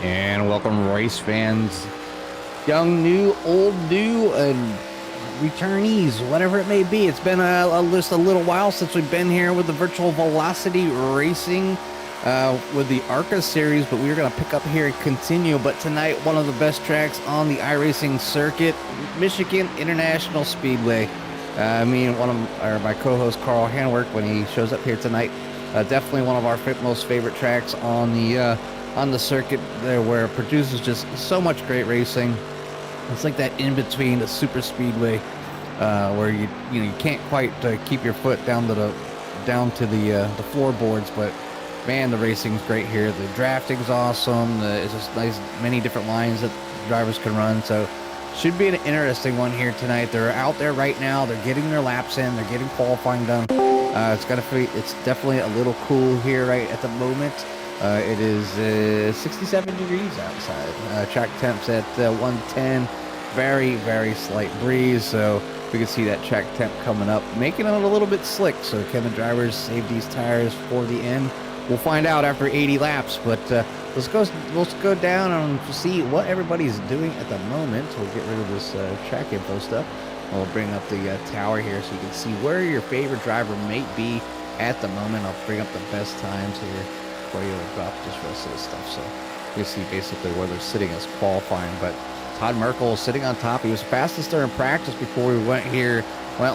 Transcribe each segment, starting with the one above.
And welcome, race fans, young, new, old, new, and returnees, whatever it may be. It's been just a little while since we've been here with the virtual velocity racing with the ARCA series, but we're going to pick up here and continue. But tonight, one of the best tracks on the iRacing circuit, Michigan International Speedway. My co-host Carl Hanwork, when he shows up here tonight, definitely one of our most favorite tracks on the circuit there, where it produces just so much great racing. It's like that in between the super speedway, where you can't quite keep your foot down to the floorboards, but man, the racing's great here. The drafting's awesome. It's just nice, many different lines that drivers can run. So should be an interesting one here tonight. They're out there right now. They're getting their laps in. They're getting qualifying done. It's definitely a little cool here right at the moment. It is 67 degrees outside. Track temps at 110. Very, very slight breeze. So we can see that track temp coming up, making it a little bit slick. So can the drivers save these tires for the end? We'll find out after 80 laps. But let's go down and see what everybody's doing at the moment. We'll get rid of this track info stuff. We'll bring up the tower here so you can see where your favorite driver may be at the moment. I'll bring up the best times here for you to drop just the rest of this stuff. So you see basically where they're sitting as qualifying. But Todd Merkel is sitting on top. He was fastest there in practice before we went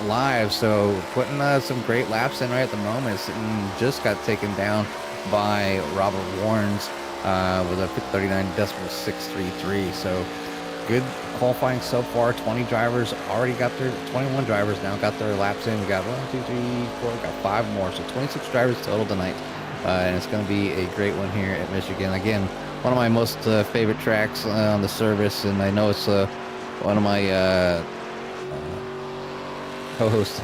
live. So putting some great laps in right at the moment. And just got taken down by Robert Warnes with a 39.633. So good qualifying so far. 21 drivers now got their laps in. We got 1, 2, 3, 4, we got 5 more. So 26 drivers total tonight. And it's going to be a great one here at Michigan. Again, one of my most favorite tracks on the service, and I know it's one of my co-hosts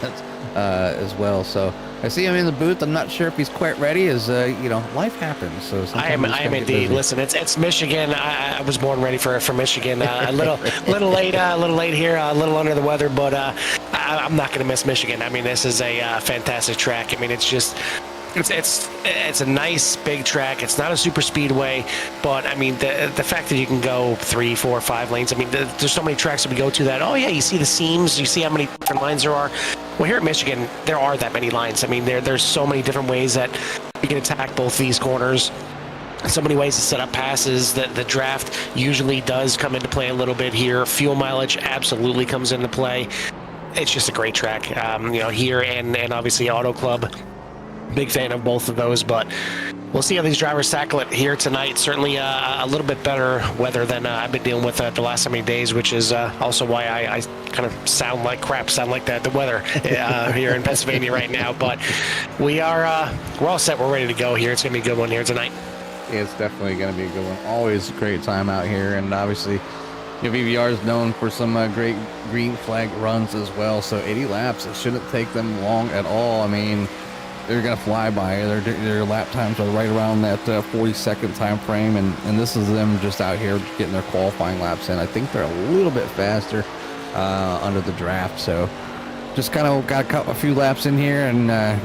as well. So I see him in the booth. I'm not sure if he's quite ready, as life happens. So I am indeed. Listen, it's Michigan. I was born ready for Michigan. A little late here, a little under the weather, but I'm not going to miss Michigan. I mean, this is a fantastic track. I mean, it's just. It's a nice big track. It's not a super speedway, but I mean the fact that you can go 3, 4, 5 lanes. I mean there's so many tracks that we go to that. Oh yeah, you see the seams. You see how many different lines there are. Well, here at Michigan, there are that many lines. I mean there's so many different ways that you can attack both these corners. So many ways to set up passes. The draft usually does come into play a little bit here. Fuel mileage absolutely comes into play. It's just a great track. Here and obviously Auto Club. Big fan of both of those, but we'll see how these drivers tackle it here tonight. Certainly a little bit better weather than I've been dealing with the last so many days, which is also why I kind of sound like the weather here in Pennsylvania right now. But we're all set. We're ready to go here. It's going to be a good one here tonight. Yeah, it's definitely going to be a good one. Always a great time out here, and obviously VVR is known for some great green flag runs as well. So 80 laps, it shouldn't take them long at all. I mean, they're going to fly by. Their lap times are right around that 40-second time frame, and this is them just out here getting their qualifying laps in. I think they're a little bit faster under the draft, so just kind of got a few laps in here, and I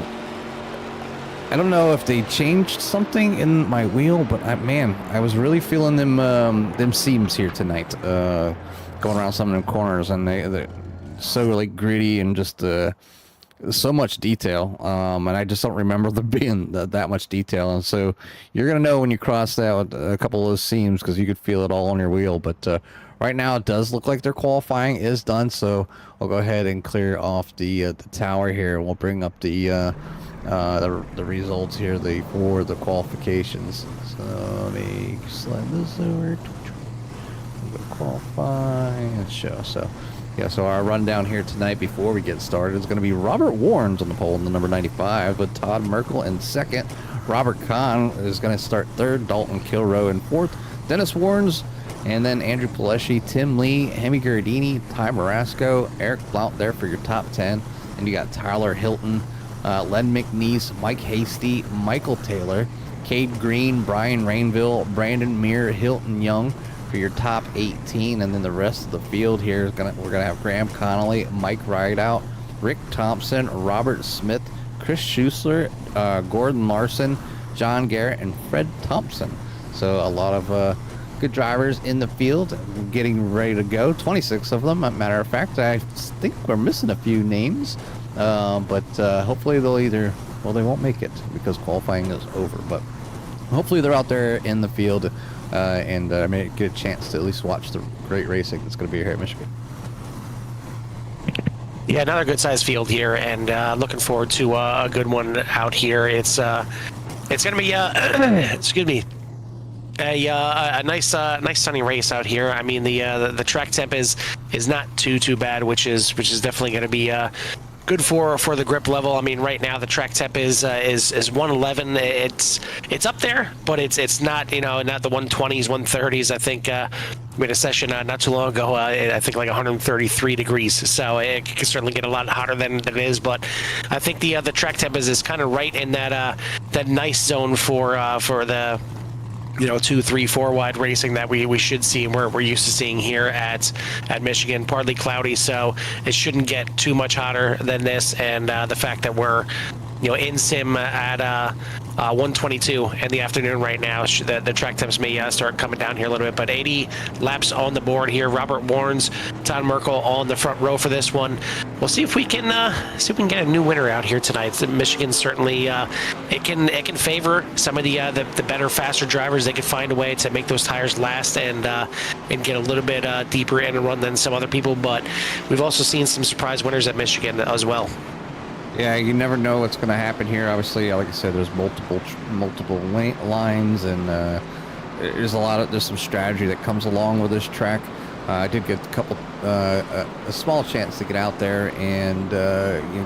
don't know if they changed something in my wheel, but I was really feeling them seams here tonight, going around some of them corners, and they're so really gritty and just so much detail, and I just don't remember there being that much detail. And so you're gonna know when you cross out a couple of those seams, because you could feel it all on your wheel. But right now it does look like their qualifying is done, so I'll go ahead and clear off the tower here, and we'll bring up the results here for the qualifications. So let me slide this over. Qualify and show. So our rundown here tonight before we get started is going to be Robert Warnes on the pole in the number 95, with Todd Merkel in second. Robert Kahn is going to start third. Dalton Kilroe in fourth. Dennis Warnes, and then Andrew Paleschi, Tim Lee, Hemi Gardini, Ty Marasco, Eric Blount there for your top 10. And you got Tyler Hilton, Len McNeese, Mike Hasty, Michael Taylor, Cade Green, Brian Rainville, Brandon Meir, Hilton Young for your top 18. And then the rest of the field here is we're gonna have Graham Connolly, Mike Rideout, Rick Thompson, Robert Smith, Chris Schuessler, Gordon Larson, John Garrett, and Fred Thompson. So a lot of good drivers in the field, getting ready to go. 26 of them, as a matter of fact. I think we're missing a few names, but hopefully they'll they won't make it because qualifying is over. But hopefully they're out there in the field and may get a chance to at least watch the great racing that's going to be here at Michigan. Yeah, another good-sized field here, and looking forward to a good one out here. It's going to be excuse me, a nice sunny race out here. I mean, the track temp is not too bad, which is definitely going to be good for the grip level. I mean, right now the track temp is 111. It's up there, but it's not, not the 120s, 130s. I think we had a session not too long ago. I think like 133 degrees. So it can certainly get a lot hotter than it is. But I think the track temp is kind of right in that nice zone for the 2, 3, 4 wide racing that we should see, and we're used to seeing here at Michigan. Partly cloudy, so it shouldn't get too much hotter than this. And the fact that we're in sim at 122 in the afternoon right now, the track temps may start coming down here a little bit, but 80 laps on the board here. Robert Warnes, Todd Merkel all in the front row for this one. We'll see if we can get a new winner out here tonight. So Michigan certainly it can favor some of the better, faster drivers. They can find a way to make those tires last and get a little bit deeper in a run than some other people. But we've also seen some surprise winners at Michigan as well. Yeah, you never know what's going to happen here. Obviously, like I said, there's multiple lines, and there's some strategy that comes along with this track. I did get a small chance to get out there and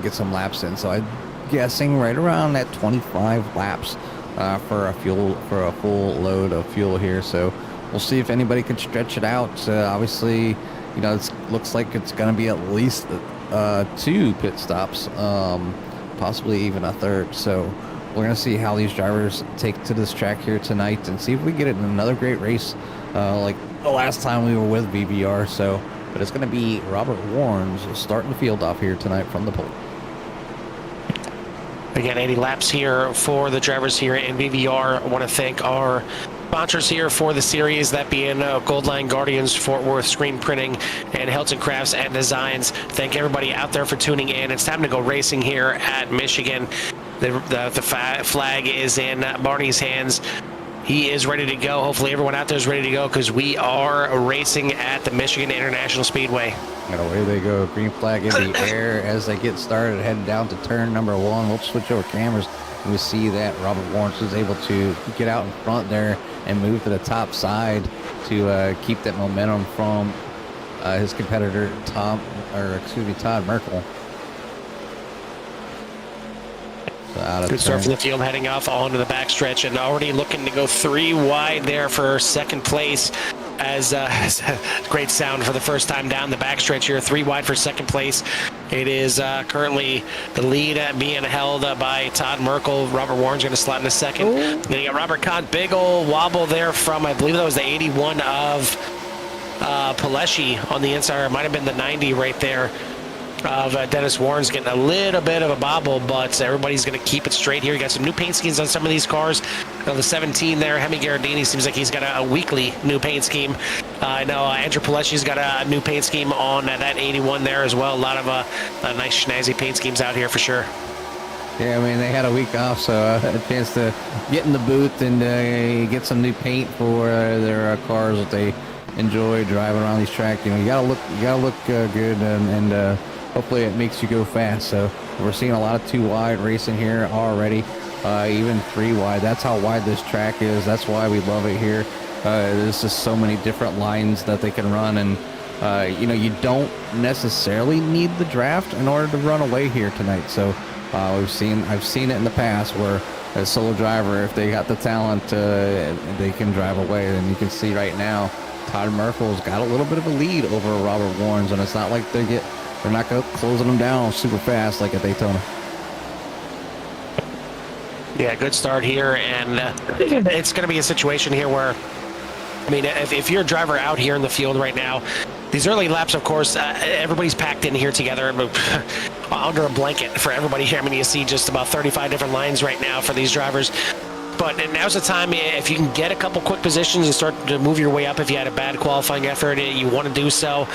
get some laps in. So I'm guessing right around that 25 laps for a full load of fuel here. So we'll see if anybody can stretch it out. Obviously, it looks like it's going to be at least 2 pit stops, possibly even a third. So we're going to see how these drivers take to this track here tonight and see if we get it in another great race like the last time we were with VVR. But it's going to be Robert Warnes starting the field off here tonight from the pole. Again, 80 laps here for the drivers here in VVR. I want to thank our sponsors here for the series, that being Goldline Guardians, Fort Worth Screen Printing, and Hilton Crafts and Designs. Thank everybody out there for tuning in. It's time to go racing here at Michigan. The flag is in Barney's hands. He is ready to go. Hopefully everyone out there is ready to go, because we are racing at the Michigan International Speedway. And away they go. Green flag in the air as they get started, heading down to turn number 1. We'll switch over cameras, and we see that Robert Warnes was able to get out in front there and move to the top side to keep that momentum from his competitor Todd Merkel. Good start from the field, heading off onto the backstretch, and already looking to go 3 wide there for second place. As great sound for the first time down the backstretch here. 3 wide for second place. It is currently the lead being held by Todd Merkel. Robert Warnes going to slot in a second. Then you got Robert Kahn, big old wobble there from, I believe that was the 81 of Paleshi on the inside. It might have been the 90 right there of Dennis Warnes, getting a little bit of a bobble, but everybody's going to keep it straight here. You got some new paint schemes on some of these cars. The 17 there, Hemi Gherardini seems like he's got a weekly new paint scheme. I know Andrew Paleschi's got a new paint scheme on that 81 there as well. A lot of nice snazzy paint schemes out here for sure. Yeah, I mean, they had a week off, so a chance to get in the booth and get some new paint for their cars that they enjoy driving around these tracks. You gotta look good, and hopefully it makes you go fast. So we're seeing a lot of 2 wide racing here already, even 3 wide. That's how wide this track is. That's why we love it here. There's just so many different lines that they can run, and you don't necessarily need the draft in order to run away here tonight. So I've seen it in the past where a solo driver, if they got the talent, they can drive away. And you can see right now, Todd Merkel's got a little bit of a lead over Robert Warnes, and it's not like they're not closing them down super fast like at Daytona. Yeah, good start here, and it's going to be a situation here where, I mean, if you're a driver out here in the field right now, these early laps, of course, everybody's packed in here together under a blanket for everybody here. I mean, you see just about 35 different lines right now for these drivers. But now's the time, if you can get a couple quick positions and start to move your way up. If you had a bad qualifying effort, you want to do so.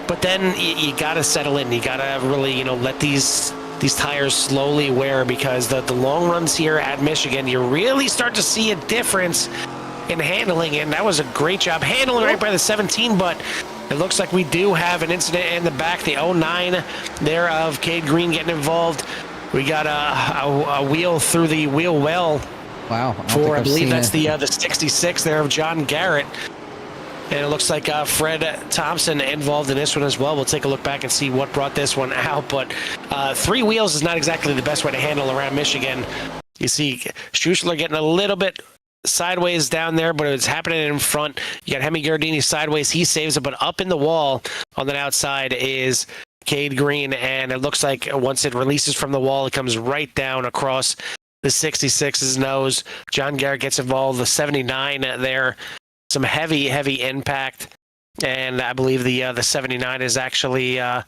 But then you got to settle in. You got to really, let these tires slowly wear, because the long runs here at Michigan, you really start to see a difference in handling. And that was a great job handling right by the 17, but it looks like we do have an incident in the back. The 09 there of Cade Green getting involved. We got a wheel through the wheel well. Wow. I believe that's the 66 there of John Garrett. And it looks like Fred Thompson involved in this one as well. We'll take a look back and see what brought this one out. But 3 wheels is not exactly the best way to handle around Michigan. You see Schuessler getting a little bit sideways down there, but it's happening in front. You got Hemi Gardini sideways. He saves it, but up in the wall on the outside is Cade Green. And it looks like once it releases from the wall, it comes right down across the 66's nose. John Garrett gets involved. The 79 there. Some heavy impact, and I believe the 79 is actually the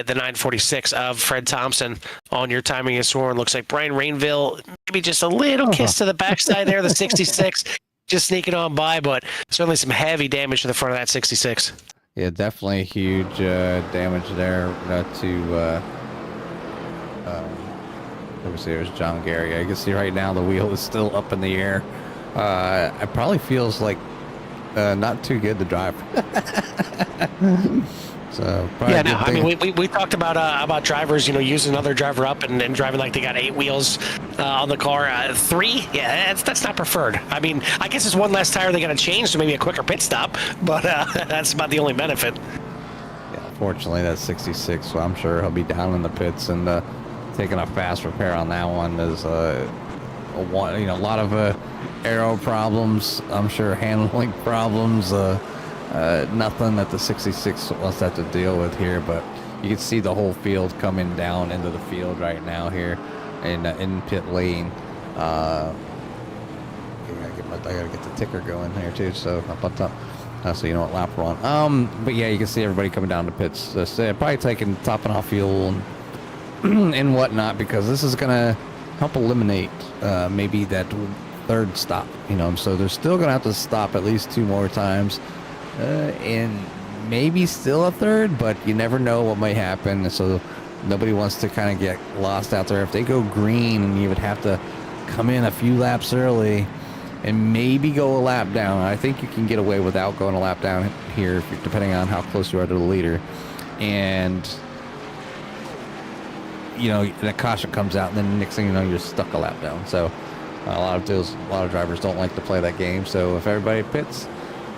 946 of Fred Thompson. On your timing is sworn. Looks like Brian Rainville, maybe just a little kiss to the backside there. The 66 just sneaking on by, but certainly some heavy damage to the front of that 66. Yeah, definitely huge damage there to. Let me see. There's John Gary. I can see right now the wheel is still up in the air. It probably feels like not too good to drive. So yeah, no, I mean we talked about drivers, using another driver up and driving like they got 8 wheels on the car. 3, yeah, that's not preferred. I mean, I guess it's one less tire they got to change, so maybe a quicker pit stop, but that's about the only benefit. Yeah, fortunately that's 66, so I'm sure he'll be down in the pits and taking a fast repair on that one. Is a lot of aero problems, I'm sure, handling problems, nothing that the 66 wants to have to deal with here, but you can see the whole field coming down into the field right now here in pit lane. I gotta get the ticker going here too, so up on top, so you know what lap we're on. But yeah, you can see everybody coming down to pits, probably topping off fuel and whatnot, because this is gonna help eliminate maybe that third stop, so they're still gonna have to stop at least 2 more times, and maybe still a third, but you never know what might happen. So nobody wants to kind of get lost out there. If they go green, you would have to come in a few laps early and maybe go a lap down. I think you can get away without going a lap down here, depending on how close you are to the leader. And the caution comes out, and then the next thing you know, you're stuck a lap down. So a lot of drivers don't like to play that game. So if everybody pits,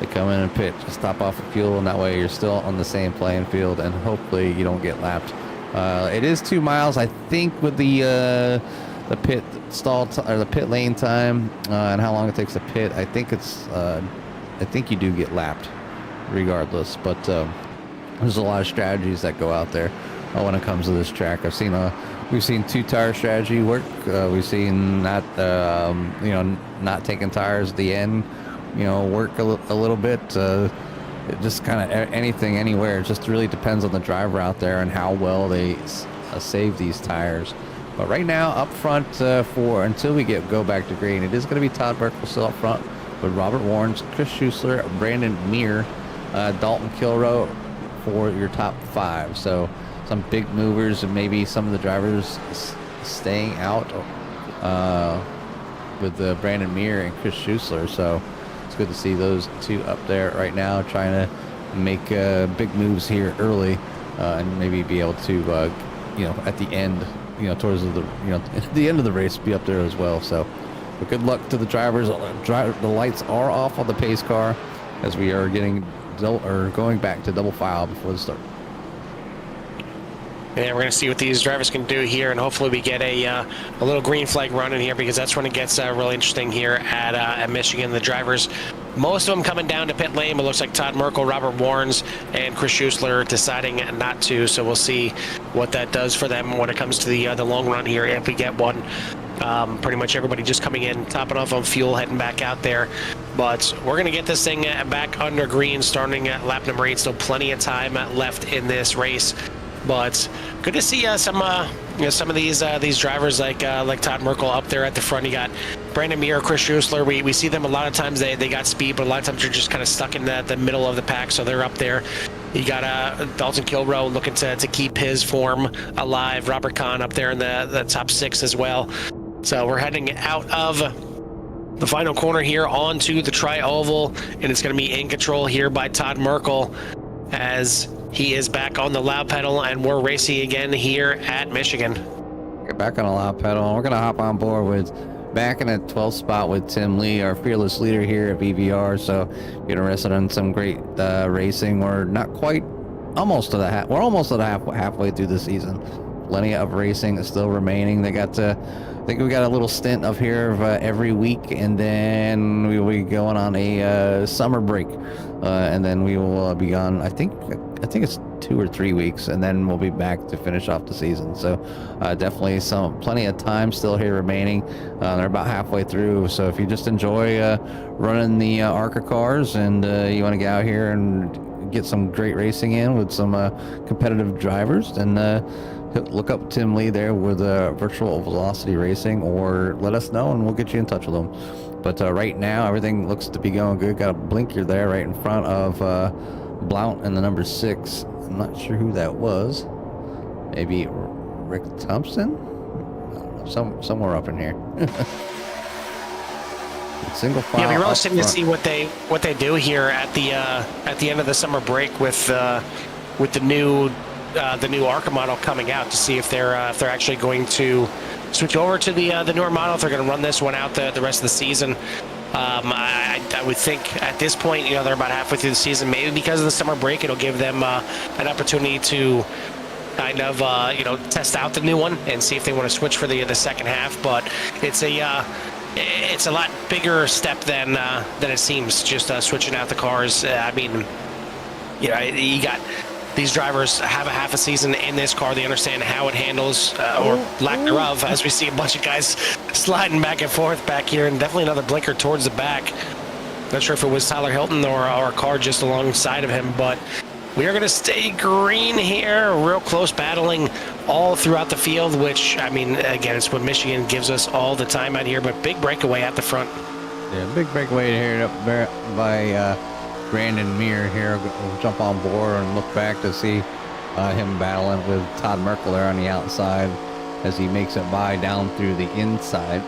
they come in and pit, just top off the fuel, and that way you're still on the same playing field, and hopefully you don't get lapped. It is 2 miles, I think, with the pit stall or the pit lane time, and how long it takes to pit. I think you do get lapped, regardless. But there's a lot of strategies that go out there when it comes to this track. We've seen 2-tire strategy work. We've seen not taking tires at the end, work a little bit. Just kind of anything, anywhere. It just really depends on the driver out there and how well they save these tires. But right now, up front, until we go back to green, it is going to be Todd Burkle still up front with Robert Warrens, Chris Schuessler, Brandon Meir, Dalton Kilroe for your top 5. So some big movers, and maybe some of the drivers staying out with Brandon Meir and Chris Schuessler. So it's good to see those 2 up there right now, trying to make big moves here early, and maybe be able to, at the end, towards the end of the race, be up there as well. So, but good luck to the drivers. The lights are off on the pace car as we are going back to double file before the start. And we're going to see what these drivers can do here, and hopefully we get a little green flag run in here, because that's when it gets really interesting here at Michigan. The drivers, most of them coming down to pit lane, but it looks like Todd Merkel, Robert Warrens, and Chris Schuessler deciding not to. So we'll see what that does for them when it comes to the long run here, if we get one. Pretty much everybody just coming in, topping off on fuel, heading back out there. But we're going to get this thing back under green, starting at lap number 8. Still plenty of time left in this race. But good to see some of these drivers like Todd Merkel up there at the front. You got Brandon Muir, Chris Schuessler. We see them a lot of times. They got speed, but a lot of times they're just kind of stuck in the middle of the pack, so they're up there. You got Dalton Kilroe looking to keep his form alive. Robert Kahn up there in the top 6 as well. So we're heading out of the final corner here onto the tri-oval, and it's going to be in control here by Todd Merkel as he is back on the loud pedal, and we're racing again here at Michigan. Get back on the loud pedal. We're going to hop on board with back in a 12th spot with Tim Lee, our fearless leader here at VVR. So get interested in some great racing. We're not quite almost to the we're almost to the halfway through the season. Plenty of racing is still remaining. They got to, I think we got a little stint of here of, every week, and then we will be going on a summer break, and then we will be gone. I think it's 2 or 3 weeks, and then we'll be back to finish off the season. So definitely plenty of time still here remaining. They're about halfway through, so if you just enjoy running the ARCA cars and you want to get out here and get some great racing in with some competitive drivers, then look up Tim Lee there with Virtual Velocity Racing, or let us know and we'll get you in touch with them. But right now everything looks to be going good. Got a blinker there right in front of Blount and the number 6. I'm not sure who that was. Maybe Rick Thompson? Somewhere up in here. Single file. Yeah, we're really interested to see what they do here at the end of the summer break with the new ARCA model coming out, to see if they're actually going to switch over to the newer model, if they're going to run this one out the rest of the season. I would think at this point, they're about halfway through the season. Maybe because of the summer break, it'll give them an opportunity to kind of test out the new one and see if they want to switch for the second half. But it's a lot bigger step than it seems, just switching out the cars. I mean, you got these drivers have a half a season in this car. They understand how it handles, or lack thereof, as we see a bunch of guys sliding back and forth back here, and definitely another blinker towards the back. Not sure if it was Tyler Hilton or a car just alongside of him, but we are going to stay green here, real close battling all throughout the field, which, I mean, again, it's what Michigan gives us all the time out here, but big breakaway at the front. Yeah, big breakaway here up there by Brandon Muir here. We'll jump on board and look back to see him battling with Todd Merkel there on the outside as he makes it by down through the inside.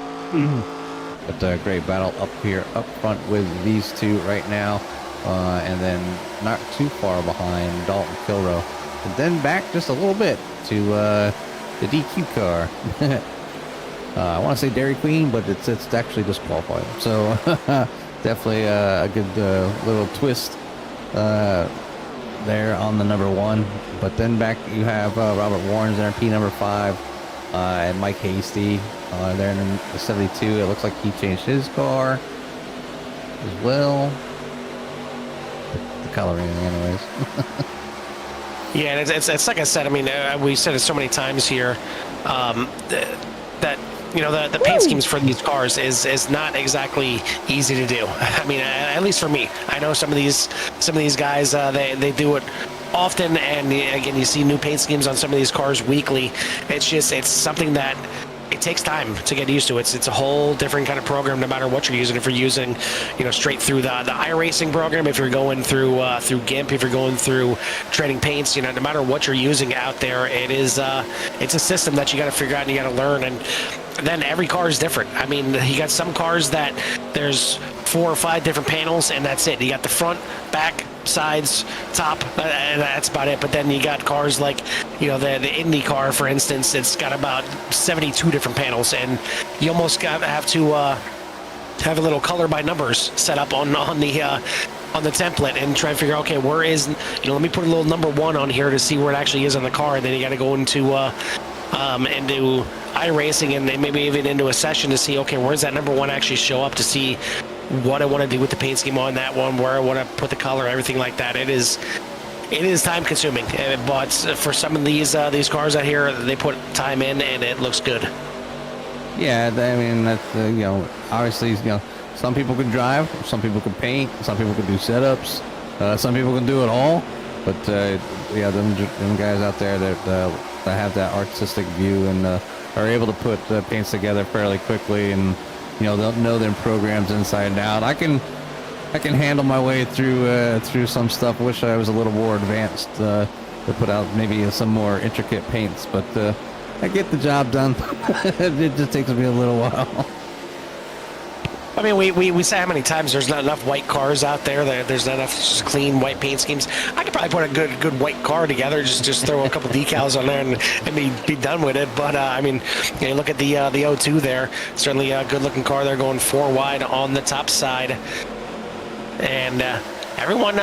But a great battle up here up front with these two right now, and then not too far behind Dalton Kilroe, and then back just a little bit to the DQ car. I want to say Dairy Queen, but it's actually disqualified. So definitely a good little twist there on the number 1. But then back you have Robert Warren's there, P number 5, and Mike Hasty there in the 72. It looks like he changed his car as well. The coloring, anyways. Yeah, and it's like I said. I mean, we said it so many times here that the paint schemes for these cars is not exactly easy to do. I mean, at least for me. I know some of these guys they do it often, and again, you see new paint schemes on some of these cars weekly. It's something that it takes time to get used to. It's a whole different kind of program, no matter what you're using. If you're using, straight through the Iracing program, if you're going through GIMP, if you're going through trading paints, no matter what you're using out there, it's a system that you got to figure out and you got to learn. And then every car is different. I mean, you got some cars that there's 4 or 5 different panels, and that's it. You got the front, back, sides, top, and that's about it. But then you got cars like, the Indy car, for instance. It's got about 72 different panels, and you almost have to have a little color by numbers set up on the template and try and figure out, okay, where is, let me put a little number 1 on here to see where it actually is on the car. And then you got to go into iRacing and then maybe even into a session to see, okay, where's that number 1 actually show up, to see what I want to do with the paint scheme on that one, where I want to put the color, everything like that. It is time consuming, but for some of these cars out here, they put time in and it looks good. Yeah, I mean, that's obviously, some people can drive, some people can paint, some people can do setups, some people can do it all. But yeah, them guys out there that have that artistic view and are able to put paints together fairly quickly, and they'll know them programs inside and out. I can handle my way through some stuff. Wish I was a little more advanced to put out maybe some more intricate paints, but I get the job done. It just takes me a little while. I mean, we say how many times there's not enough white cars out there. There's not enough just clean white paint schemes. I could probably put a good white car together. Just throw a couple decals on there and be done with it. But I mean, you look at the O2 there. Certainly a good looking car there, going 4 wide on the top side, and everyone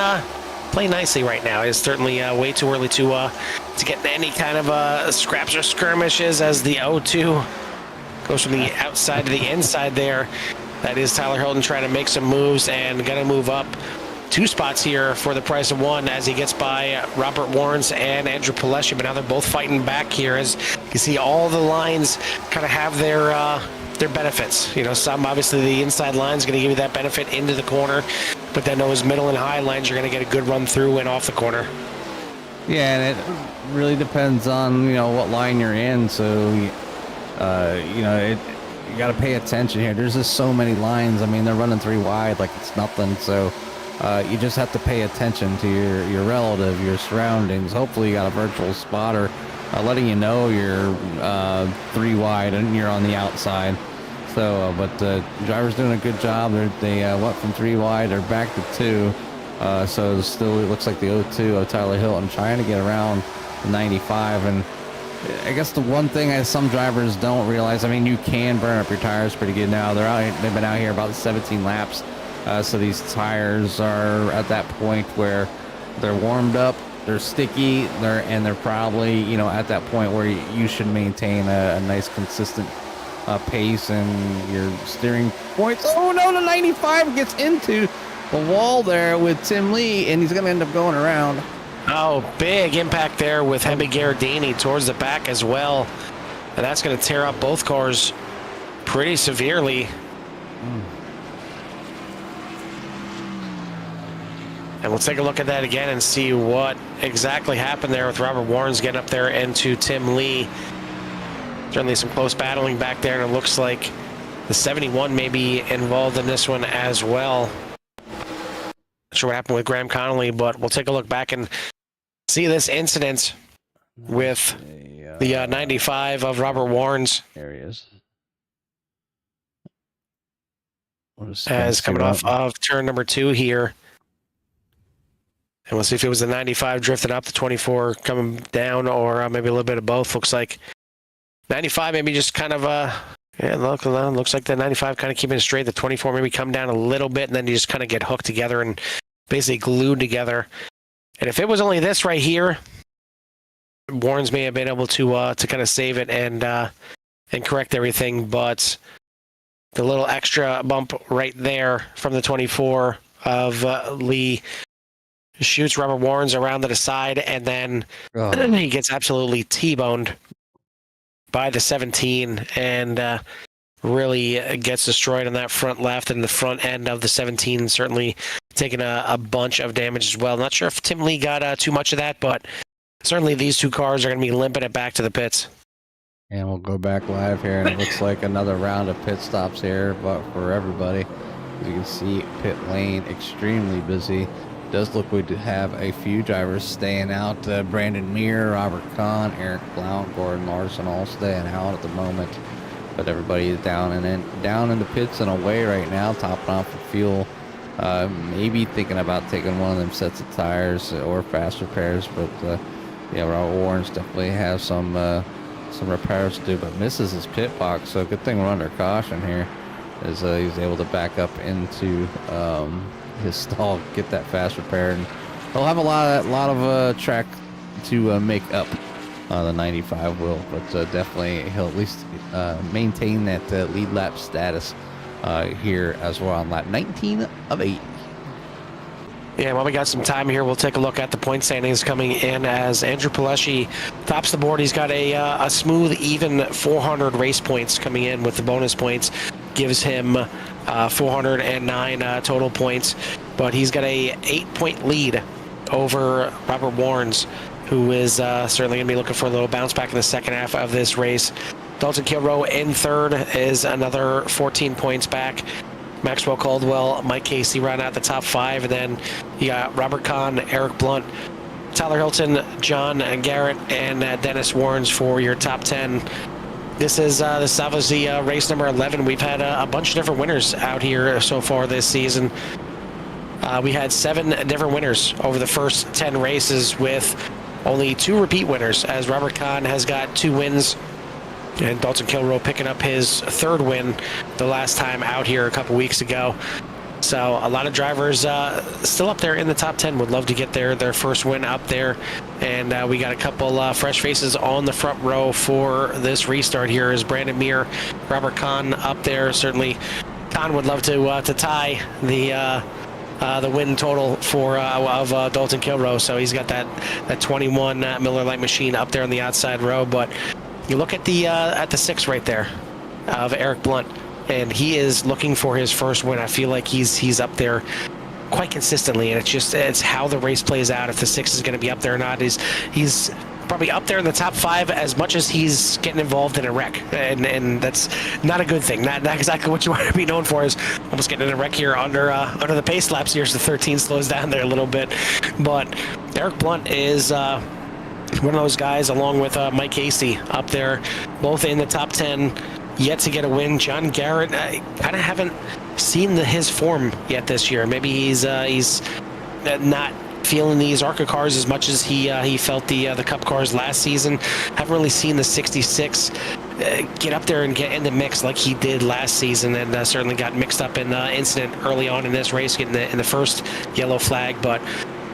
playing nicely right now. It's certainly way too early to get any kind of scraps or skirmishes as the O2 goes from the outside to the inside there. That is Tyler Hilton trying to make some moves and going to move up 2 spots here for the price of 1 as he gets by Robert Warrens and Andrew Pileshi. But now they're both fighting back here, as you see all the lines kind of have their benefits. Some obviously the inside line is going to give you that benefit into the corner, but then those middle and high lines you're going to get a good run through and off the corner. Yeah, and it really depends on what line you're in. So you got to pay attention here. There's just so many lines. I mean, they're running 3 wide like it's nothing. So you just have to pay attention to your relative, your surroundings. Hopefully you got a virtual spotter letting you know you're 3 wide and you're on the outside. So, but the driver's doing a good job. They went from 3 wide. They're back to 2. So still, it looks like the O2 of Tyler Hilton trying to get around the 95. And I guess the one thing some drivers don't realize, I mean, you can burn up your tires pretty good now. They've been out here about 17 laps. So these tires are at that point where they're warmed up, they're sticky, they're probably, at that point where you should maintain a nice consistent pace and your steering points. Oh no, the 95 gets into the wall there with Tim Lee, and he's going to end up going around. Oh, big impact there with Hemi Gardini towards the back as well. And that's going to tear up both cars pretty severely. And we'll take a look at that again and see what exactly happened there with Robert Warrens getting up there into Tim Lee. Certainly some close battling back there, and it looks like the 71 may be involved in this one as well. Not sure what happened with Graham Connolly, but we'll take a look back and see this incident with the 95 of Robert Warrens. There he is. As coming off of turn number 2 here. And we'll see if it was the 95 drifting up, the 24 coming down, or maybe a little bit of both. Looks like 95 maybe just kind of, looks like the 95 kind of keeping it straight. The 24 maybe come down a little bit, and then you just kind of get hooked together and basically glued together. And if it was only this right here, Warrens may have been able to kind of save it and correct everything, but the little extra bump right there from the 24 of Lee shoots Robert Warrens around to the side, and then he gets absolutely T-boned by the 17 and really gets destroyed on that front left, and the front end of the 17 certainly taking a bunch of damage as well. Not sure if Tim Lee got too much of that, but certainly these 2 cars are going to be limping it back to the pits. And we'll go back live here, and it looks like another round of pit stops here, but for everybody. As you can see, pit lane extremely busy. It does look we have a few drivers staying out. Brandon Meir, Robert Kahn, Eric Blount, Gordon Larson all staying out at the moment. But everybody is down in the pits and away right now, topping off the fuel. Maybe thinking about taking one of them sets of tires or fast repairs, but yeah, Robert Warrens definitely has some repairs to do, but misses his pit box. So good thing we're under caution here, as he's able to back up into his stall, get that fast repair, and he'll have a lot of track to make up. The 95 will, but definitely he'll at least maintain that lead lap status here as well on lap 19 of 8. Yeah, while we got some time here, we'll take a look at the point standings coming in as Andrew Pileshi tops the board. He's got a smooth, even 400 race points coming in with the bonus points. Gives him 409 total points, but he's got a 8-point lead over Robert Warrens, who is certainly going to be looking for a little bounce back in the second half of this race. Dalton Kilrow in third is another 14 points back. Maxwell Caldwell, Mike Casey round out the top 5, and then you got Robert Kahn, Eric Blunt, Tyler Hilton, John Garrett, and Dennis Warrens for your top 10. This is obviously race number 11. We've had a bunch of different winners out here so far this season. We had 7 different winners over the first 10 races, with only 2 repeat winners, as Robert Kahn has got 2 wins, and Dalton Kilrow picking up his 3rd win the last time out here a couple weeks ago. So a lot of drivers still up there in the top 10 would love to get their first win up there. And we got a couple fresh faces on the front row for this restart here. Is Brandon Muir, Robert Kahn up there. Certainly Kahn would love to tie the win total for of Dalton Kilrow. So he's got that 21 Miller Lite machine up there on the outside row. But you look at the 6 right there of Eric Blunt, and he is looking for his first win. I feel like he's up there quite consistently, and it's how the race plays out, if the 6 is going to be up there or not. He's probably up there in the top 5 as much as he's getting involved in a wreck, and that's not a good thing. Not exactly what you want to be known for, is almost getting in a wreck here under the pace laps here, so the 13 slows down there a little bit. But Eric Blunt is one of those guys, along with Mike Casey, up there, both in the top 10, yet to get a win. John Garrett, I kind of haven't seen his form yet this year. Maybe he's not feeling these ARCA cars as much as he felt the Cup cars last season. Haven't really seen the 66 get up there and get in the mix like he did last season, and certainly got mixed up in the incident early on in this race, getting in the first yellow flag. But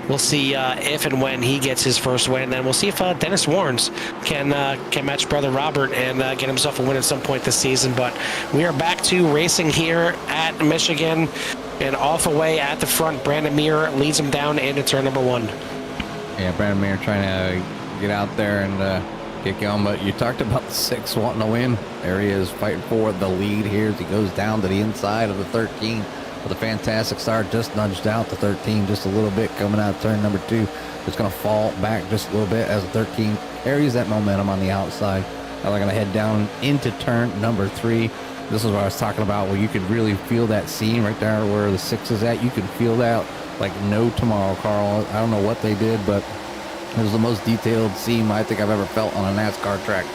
we'll see if and when he gets his first win, and then we'll see if Dennis Warrens can match brother Robert and get himself a win at some point this season. But we are back to racing here at Michigan, and off away at the front, Brandon Muir leads him down into turn number 1. Yeah, Brandon Muir trying to get out there and get going, but you talked about the 6 wanting to win. There he is, fighting for the lead here as he goes down to the inside of the 13. With a fantastic start, just nudged out the 13 just a little bit coming out of turn number 2. It's going to fall back just a little bit as the 13 carries that momentum on the outside. Now they're going to head down into turn number 3. This is what I was talking about, where you could really feel that seam right there where the 6 is at. You can feel that like no tomorrow, Carl. I don't know what they did, but it was the most detailed seam I think I've ever felt on a NASCAR track.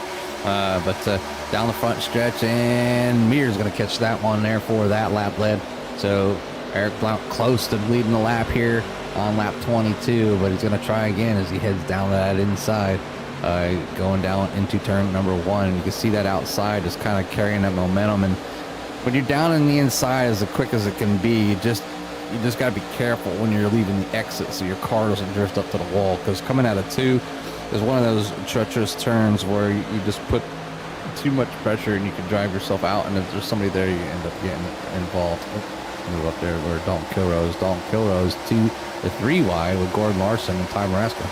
But down the front stretch, and Muir's going to catch that one there for that lap lead. So Eric Blount close to leading the lap here on lap 22, but he's going to try again as he heads down that inside, going down into turn number 1. You can see that outside just kind of carrying that momentum. And when you're down in the inside as quick as it can be, you just got to be careful when you're leaving the exit so your car doesn't drift up to the wall, because coming out of 2 is one of those treacherous turns where you just put too much pressure and you can drive yourself out, and if there's somebody there, you end up getting involved. Move up there where Dalton Kilrow's 2 to 3 wide with Gordon Larson and Ty Marasco.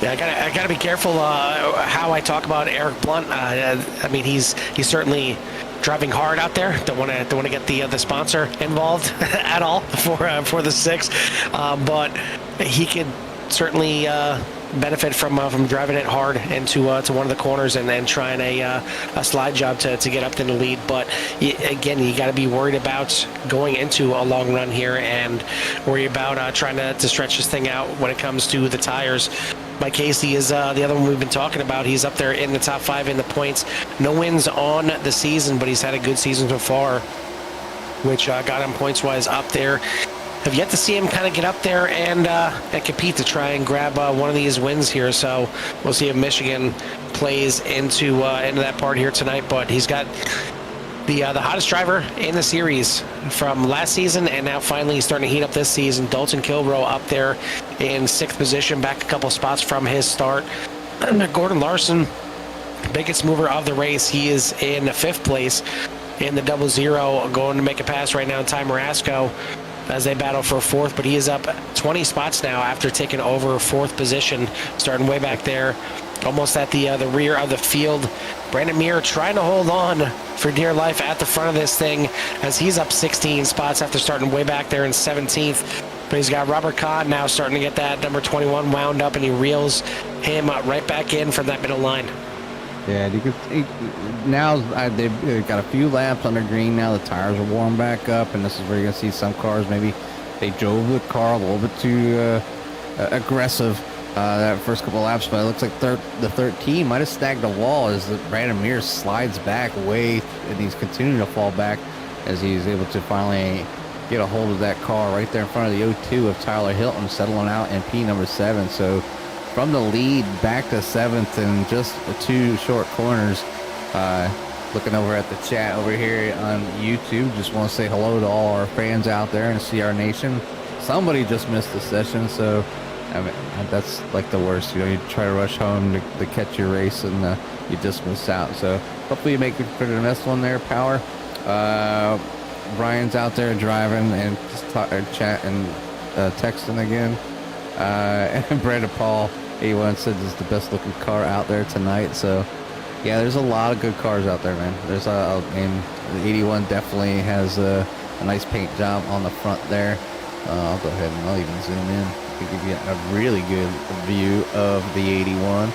Yeah, I gotta be careful how I talk about Eric Blunt. I mean, he's certainly driving hard out there. Don't want to get the sponsor involved at all for the 6, but he could certainly benefit from driving it hard into to one of the corners and then trying a slide job to get up to the lead. But again, you got to be worried about going into a long run here and worry about trying to stretch this thing out when it comes to the tires. Mike Casey is the other one we've been talking about. He's up there in the top 5 in the points. No wins on the season, but he's had a good season so far, which got him points-wise up there. Have yet to see him kind of get up there and compete to try and grab one of these wins here. So we'll see if Michigan plays into that part here tonight. But he's got the hottest driver in the series from last season, and now finally he's starting to heat up this season. Dalton Kilrow up there in 6th position, back a couple spots from his start. Gordon Larson, biggest mover of the race, he is in 5th place in the 00, going to make a pass right now. Ty Marasco as they battle for 4th, but he is up 20 spots now after taking over 4th position, starting way back there, almost at the rear of the field. Brandon Muir trying to hold on for dear life at the front of this thing as he's up 16 spots after starting way back there in 17th. But he's got Robert Kahn now starting to get that number 21 wound up, and he reels him right back in from that middle line. Yeah, you could now they've got a few laps under green now. The tires are warm back up, and this is where you're gonna see some cars maybe they drove the car a little bit too aggressive that first couple of laps. But it looks like the 13 might have snagged the wall as the Brandon Mears slides back away, and he's continuing to fall back as he's able to finally get a hold of that car right there in front of the 02 of Tyler Hilton, settling out in P number 7. So from the lead back to 7th in just 2 short corners. Looking over at the chat over here on YouTube, just want to say hello to all our fans out there in the CR Nation. Somebody just missed the session, so I mean, that's like the worst. You know, you try to rush home to catch your race, and you just miss out. So hopefully you make it for the next one there, Power. Brian's out there driving and just chatting, texting again. And Brandon Paul, 81, said this is the best looking car out there tonight. So yeah, there's a lot of good cars out there, man. There's and the 81 definitely has a nice paint job on the front there. I'll go ahead and I'll even zoom in to give you a really good view of the 81.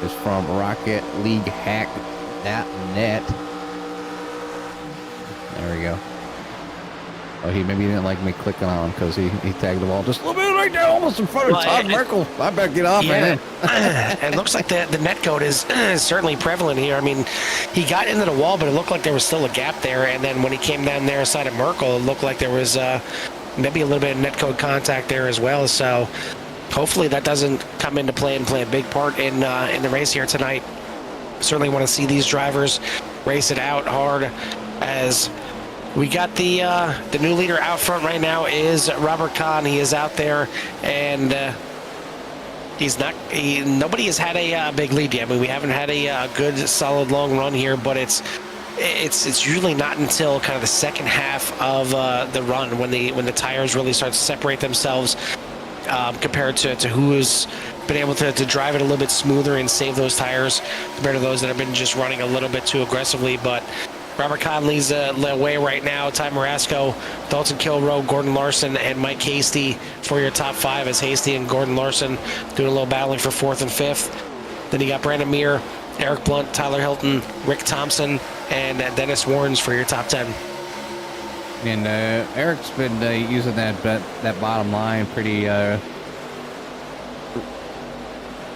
It's from RocketLeagueHack.net. There we go. Oh, he maybe didn't like me clicking on him because he tagged the ball just a little bit right there, almost in front of Todd Merkel. I better get off, man. It looks like the net code is certainly prevalent here. I mean, he got into the wall, but it looked like there was still a gap there. And then when he came down there side of Merkel, it looked like there was maybe a little bit of net code contact there as well. So hopefully that doesn't come into play and play a big part in the race here tonight. Certainly want to see these drivers race it out hard, as we got the new leader out front right now is Robert Kahn. He is out there, and nobody has had a big lead yet. I mean, we haven't had a good, solid, long run here, but it's usually not until kind of the second half of the run when the tires really start to separate themselves compared to who has been able to drive it a little bit smoother and save those tires compared to those that have been just running a little bit too aggressively. But Robert Kahn leads the way right now. Ty Marasco, Dalton Kilrow, Gordon Larson, and Mike Hasty for your top 5, as Hasty and Gordon Larson doing a little battling for 4th and 5th. Then you got Brandon Meir, Eric Blunt, Tyler Hilton, Rick Thompson, and Dennis Warrens for your top 10. And Eric's been using that bottom line pretty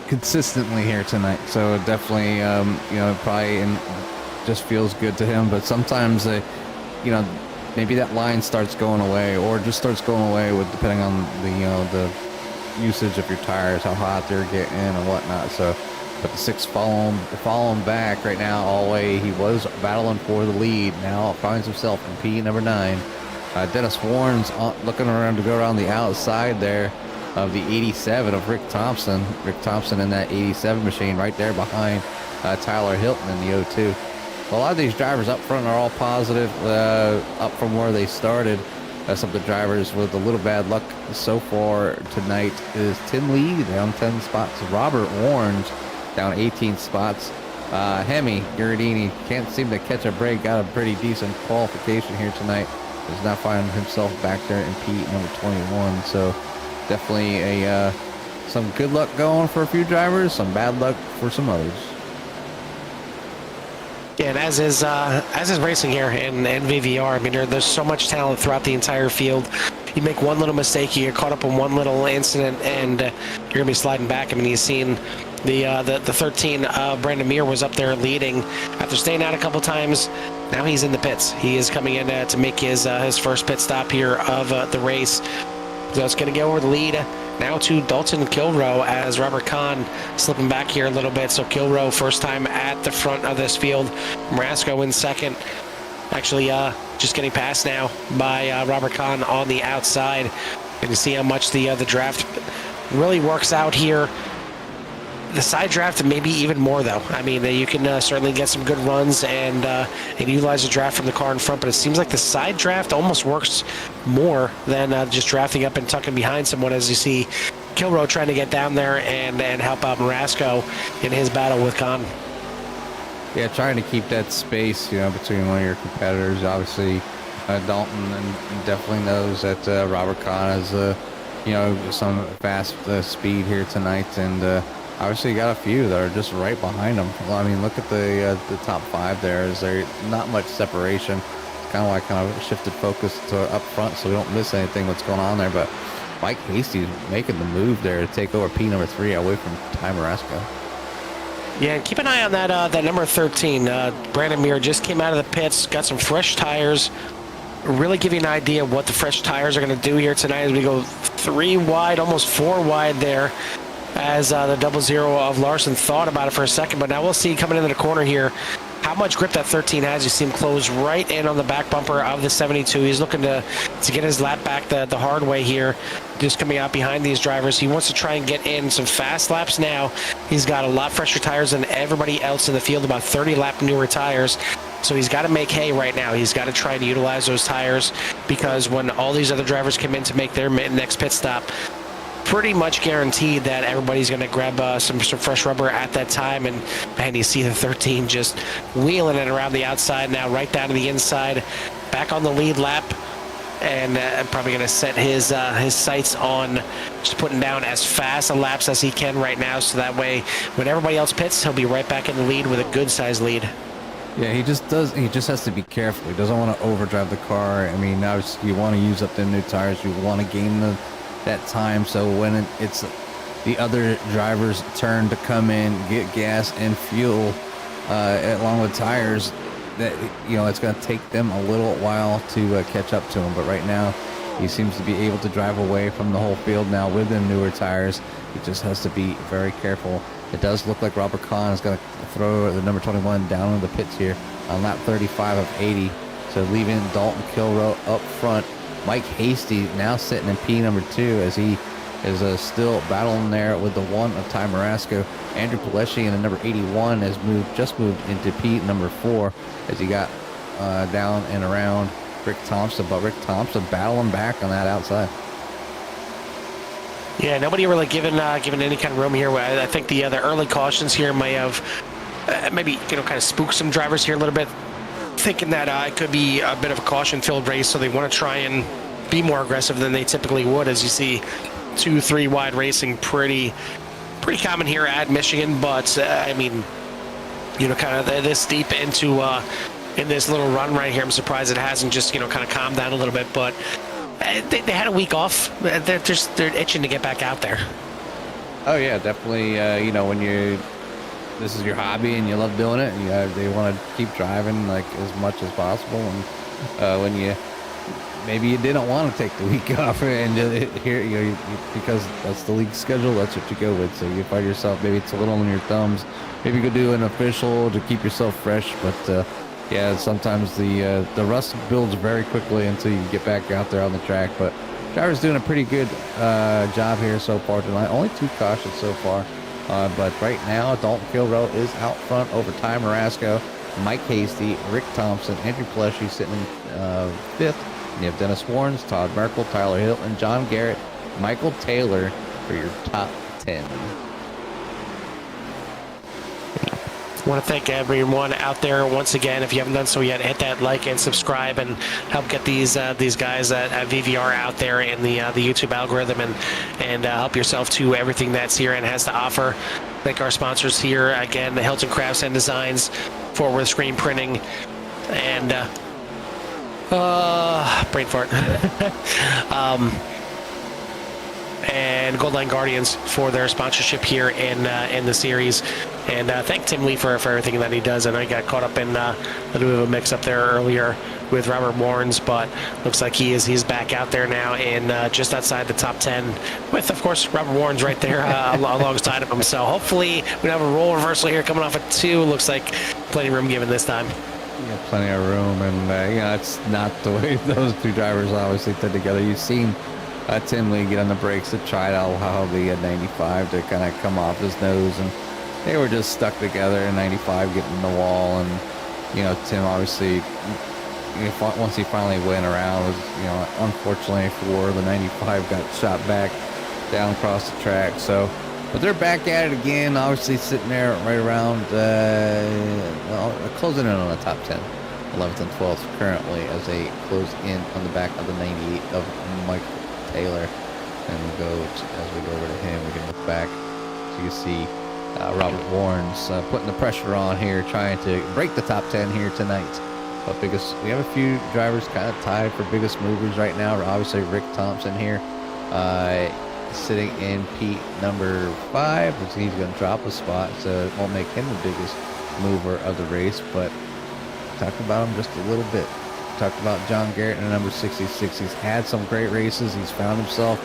consistently here tonight. So definitely, probably just feels good to him. But sometimes, maybe that line starts going away, or just starts going away with depending on the usage of your tires, how hot they're getting and whatnot. So, but the 6 follow him back right now all the way. He was battling for the lead. Now finds himself in P number 9. Dennis Warren's looking around to go around the outside there of the 87 of Rick Thompson. Rick Thompson in that 87 machine right there behind Tyler Hilton in the 02. A lot of these drivers up front are all positive, up from where they started. Some of the drivers with a little bad luck so far tonight is Tim Lee down 10 spots. Robert Warnes down 18 spots. Hemi Giardini can't seem to catch a break. Got a pretty decent qualification here tonight. Does not find himself back there in P number 21. So definitely some good luck going for a few drivers, some bad luck for some others. Yeah, and as is racing here in VVR, I mean, there's so much talent throughout the entire field. You make one little mistake, you get caught up in one little incident, and you're gonna be sliding back. I mean, you've seen the 13 Brandon Meir was up there leading after staying out a couple times. Now he's in the pits. He is coming in to make his first pit stop here of the race. So it's gonna go over the lead now to Dalton Kilrow, as Robert Kahn slipping back here a little bit. So Kilrow first time at the front of this field. Marasco in second. Actually just getting passed now by Robert Kahn on the outside. And you see how much the draft really works out here. The side draft, maybe even more though. I mean, you can certainly get some good runs and utilize the draft from the car in front, but it seems like the side draft almost works more than just drafting up and tucking behind someone, as you see Kilrow trying to get down there and help out Marasco in his battle with Kahn. Yeah, trying to keep that space, between one of your competitors. Obviously, Dalton and definitely knows that Robert Kahn has, some fast speed here tonight, and obviously you got a few that are just right behind him. Well, I mean, look at the top 5 there. Is there not much separation? It's kind of like shifted focus to up front so we don't miss anything what's going on there. But Mike Hasty's making the move there to take over P number 3 away from Ty Marasco. Yeah, and keep an eye on that number 13. Brandon Muir just came out of the pits, got some fresh tires. Really give you an idea of what the fresh tires are going to do here tonight as we go 3 wide, almost 4 wide there, as the 00 of Larson thought about it for a second. But now we'll see coming into the corner here how much grip that 13 has. You see him close right in on the back bumper of the 72. He's looking to get his lap back the hard way here, just coming out behind these drivers. He wants to try and get in some fast laps now. He's got a lot fresher tires than everybody else in the field, about 30 lap newer tires. So he's got to make hay right now. He's got to try to utilize those tires, because when all these other drivers come in to make their next pit stop, pretty much guaranteed that everybody's going to grab some fresh rubber at that time. And you see the 13 just wheeling it around the outside now, right down to the inside, back on the lead lap, and probably going to set his sights on just putting down as fast a laps as he can right now, so that way when everybody else pits, he'll be right back in the lead with a good sized lead. Yeah, he just has to be careful. He doesn't want to overdrive the car. I mean, obviously you want to use up the new tires. You want to gain that time. So when it's the other driver's turn to come in, get gas and fuel along with tires, that it's going to take them a little while to catch up to him. But right now, he seems to be able to drive away from the whole field now with the newer tires. He just has to be very careful. It does look like Robert Kahn is going to throw the number 21 down in the pits here on lap 35 of 80. So leaving Dalton Kilrow up front. Mike Hasty now sitting in P number 2 as he is still battling there with the 1 of Ty Marasco. Andrew Palesci in the number 81 has just moved into P number 4 as he got down and around Rick Thompson. But Rick Thompson battling back on that outside. Yeah, nobody really given any kind of room here. I think the early cautions here may have maybe kind of spooked some drivers here a little bit, thinking that it could be a bit of a caution-filled race, so they want to try and be more aggressive than they typically would. As you see, 2-3 wide racing pretty common here at Michigan, but I mean, kind of this deep into in this little run right here, I'm surprised it hasn't just kind of calmed down a little bit, but. They had a week off. They're itching to get back out there. Oh yeah, definitely. When this is your hobby and you love doing it, and they want to keep driving like as much as possible. And when maybe you didn't want to take the week off, and here because that's the league schedule, that's what you go with. So you find yourself, maybe it's a little on your thumbs. Maybe you could do an official to keep yourself fresh, but. Yeah, sometimes the rust builds very quickly until you get back out there on the track. But driver's doing a pretty good job here so far tonight. Only 2 cautions so far. But right now, Dalton Kilrow is out front over Ty Marasco, Mike Hasty, Rick Thompson, Andrew Palesci sitting in 5th. And you have Dennis Warrens, Todd Merkel, Tyler Hilton, John Garrett, Michael Taylor for your top 10. I want to thank everyone out there once again. If you haven't done so yet, hit that like and subscribe and help get these guys at VVR out there in the YouTube algorithm, and help yourself to everything that's here and has to offer. Thank our sponsors here again: the Hilton Crafts and Designs, Fort Worth Screen Printing, and brain fart. And Goldline Guardians for their sponsorship here in the series. And thank Tim Lee for everything that he does. I know he got caught up in a little bit of a mix-up there earlier with Robert Warrens, but looks like he's back out there now in just outside the top 10 with, of course, Robert Warrens right there alongside of him. So hopefully we have a role reversal here coming off at 2. Looks like plenty of room given this time. Yeah, plenty of room, and it's not the way those 2 drivers obviously did together. You've seen Tim Lee get on the brakes to try to allow the 95 to kind of come off his nose, and they were just stuck together in 95 getting the wall. And Tim obviously, once he finally went around, was unfortunately for the 95 got shot back down across the track. So but they're back at it again, obviously sitting there right around closing in on the top 10. 11th and 12th currently as they close in on the back of the 98 of Michael Taylor. And as we go over to him, we can look back. So you can see Robert Warren's putting the pressure on here, trying to break the top 10 here tonight. But we have a few drivers kind of tied for biggest movers right now. Obviously, Rick Thompson here, sitting in P number 5. He's going to drop a spot, so it won't make him the biggest mover of the race. But talk about him just a little bit. Talked about John Garrett in number 66. He's had some great races. He's found himself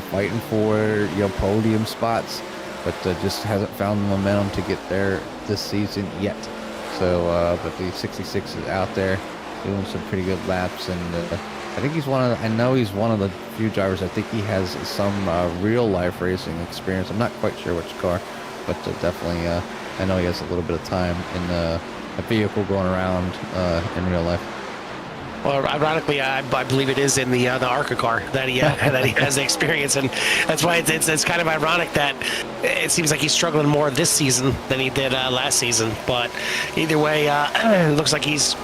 fighting for podium spots, but just hasn't found the momentum to get there this season yet. So, but the 66 is out there doing some pretty good laps, and I think I know he's one of the few drivers. I think he has some real life racing experience. I'm not quite sure which car, but definitely I know he has a little bit of time in a vehicle going around in real life. Well, ironically, I believe it is in the ARCA car that he that he has the experience, and that's why it's kind of ironic that it seems like he's struggling more this season than he did last season. But either way, it looks like he's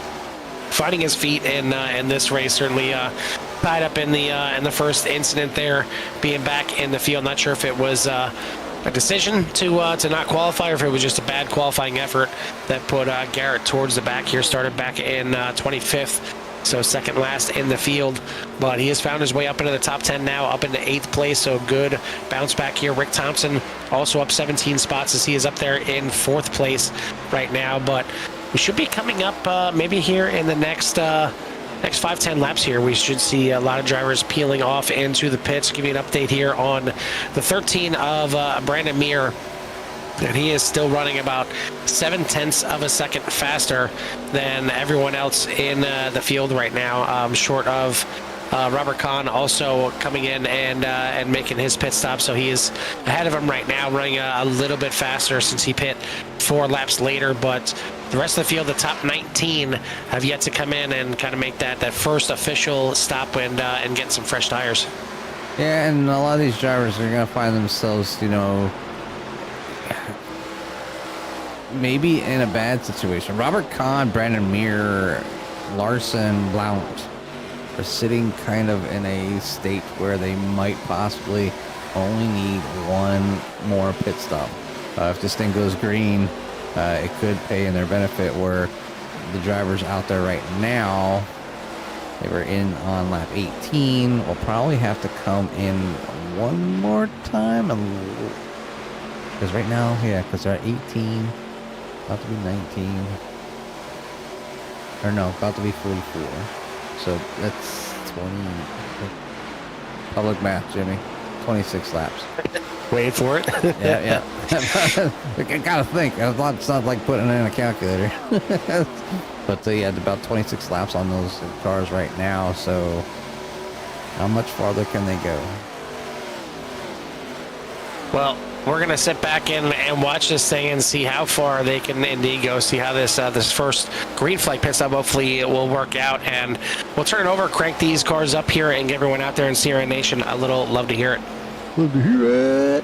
finding his feet in this race. Certainly tied up in the first incident there, being back in the field. Not sure if it was a decision to not qualify, or if it was just a bad qualifying effort that put Garrett towards the back here. Started back in 25th. So second last in the field, but he has found his way up into the top 10 now, up into 8th place. So good bounce back here. Rick Thompson also up 17 spots as he is up there in 4th place right now. But we should be coming up maybe here in the next 5-10 laps here. We should see a lot of drivers peeling off into the pits. Give you an update here on the 13 of Brandon Muir. And he is still running about 0.7 of a second faster than everyone else in the field right now, short of Robert Kahn also coming in and making his pit stop. So he is ahead of him right now, running a little bit faster since he pit 4 laps later. But the rest of the field, the top 19, have yet to come in and kind of make that first official stop and get some fresh tires. Yeah, and a lot of these drivers are going to find themselves, maybe in a bad situation. Robert Kahn, Brandon Muir, Larson, Blount are sitting kind of in a state where they might possibly only need one more pit stop. If this thing goes green, it could pay in their benefit, where the drivers out there right now, they were in on lap 18, will probably have to come in one more time. Because right now, because they're at 18, about to be 19, or no, about to be 44. So that's 20. Public math, Jimmy. 26 laps. Wait for it. Yeah. I gotta think. It's not like putting it in a calculator. But they had about 26 laps on those cars right now. So how much farther can they go? Well, we're going to sit back and watch this thing and see how far they can indeed go, see how this first green flag pit stop hopefully it will work out. And we'll turn it over, crank these cars up here, and get everyone out there in Sierra Nation a little love to hear it. Love to hear it.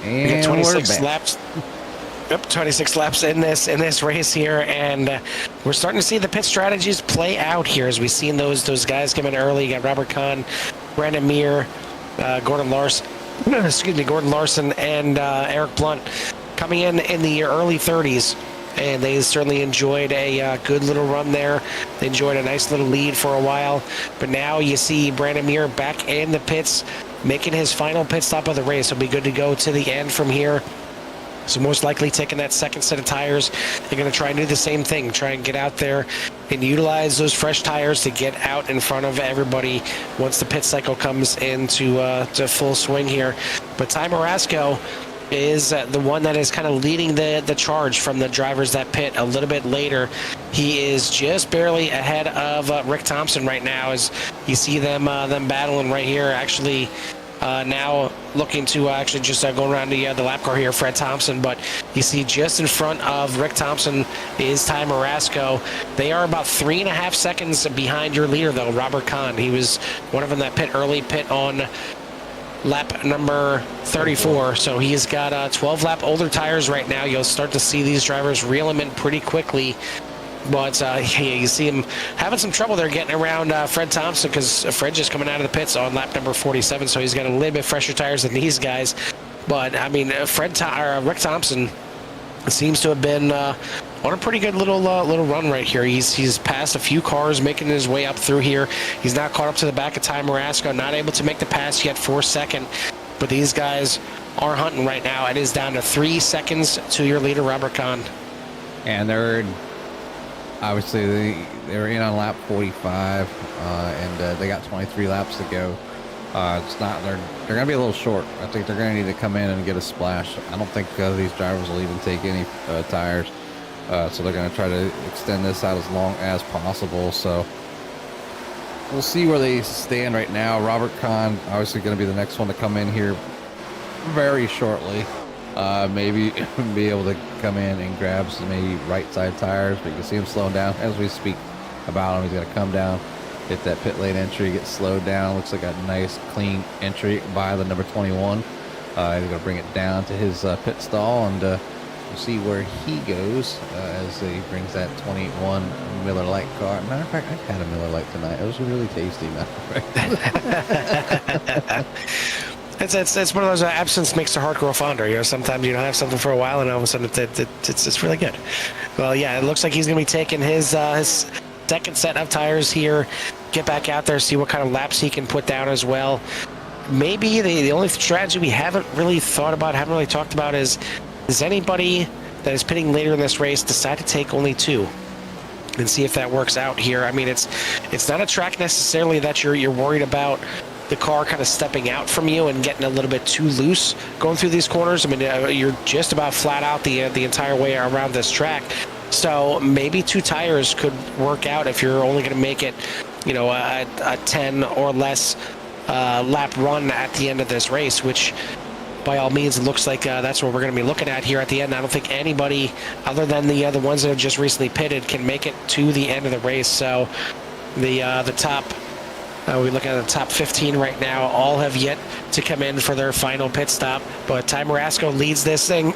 We got And 26 laps. Yep, 26 laps in this race here, and we're starting to see the pit strategies play out here as we've seen those guys come in early. You got Robert Kahn, Brandon Muir, Gordon Larson, Gordon Larson, and Eric Blunt coming in the early 30s. And they certainly enjoyed a good little run there. They enjoyed a nice little lead for a while. But now you see Brandon Muir back in the pits, making his final pit stop of the race. He'll be good to go to the end from here. So most likely taking that second set of tires. They're going to try and do the same thing. Try and get out there and utilize those fresh tires to get out in front of everybody once the pit cycle comes into to full swing here. But Ty Marasco is the one that is kind of leading the charge from the drivers that pit a little bit later. He is just barely ahead of Rick Thompson right now as you see them battling right here. Actually, now looking to actually just go around the lap car here, Fred Thompson, but you see just in front of Rick Thompson is Ty Marasco. They are about 3.5 seconds behind your leader, though, Robert Kahn. He was one of them that pit early, pit on lap number 34, so he's got 12 lap older tires right now. You'll start to see these drivers reel him in pretty quickly, but you see him having some trouble there getting around Fred Thompson because Fred just coming out of the pits on lap number 47, so he's got a little bit fresher tires than these guys. But I mean, Rick Thompson seems to have been on a pretty good little run right here. He's passed a few cars, making his way up through here. He's now caught up to the back of Ty Marasco, not able to make the pass yet for second. But these guys are hunting right now. It is down to 3 seconds to your leader, Robert Kahn. And they're obviously they're in on lap 45, and they got 23 laps to go. It's not they're gonna be a little short. I think they're gonna need to come in and get a splash. I don't think these drivers will even take any tires. So they're going to try to extend this out as long as possible. So we'll see where they stand right now. Robert Kahn obviously going to be the next one to come in here very shortly. Maybe be able to come in and grab some maybe right side tires, but you can see him slowing down as we speak about him. He's going to come down, hit that pit lane entry, get slowed down. Looks like a nice clean entry by the number 21. He's going to bring it down to his pit stall, and we'll see where he goes as he brings that 21 Miller Lite car. Matter of fact, I had a Miller Lite tonight. It was really tasty. It's one of those absence makes the heart grow fonder. You know, sometimes you don't have something for a while, and all of a sudden it's really good. Well, yeah, it looks like he's going to be taking his second set of tires here. Get back out there, see what kind of laps he can put down as well. Maybe the only strategy we haven't really thought about, haven't really talked about is anybody that is pitting later in this race decide to take only 2 and see if that works out here. I mean, it's not a track necessarily that you're worried about the car kind of stepping out from you and getting a little bit too loose going through these corners. I mean, you're just about flat out the entire way around this track. So maybe 2 tires could work out if you're only going to make it, you know, a 10 or less lap run at the end of this race, which by all means, it looks like that's what we're going to be looking at here at the end. I don't think anybody other than the ones that have just recently pitted can make it to the end of the race. So the top, we look at the top 15 right now, all have yet to come in for their final pit stop. But Ty Marasco leads this thing.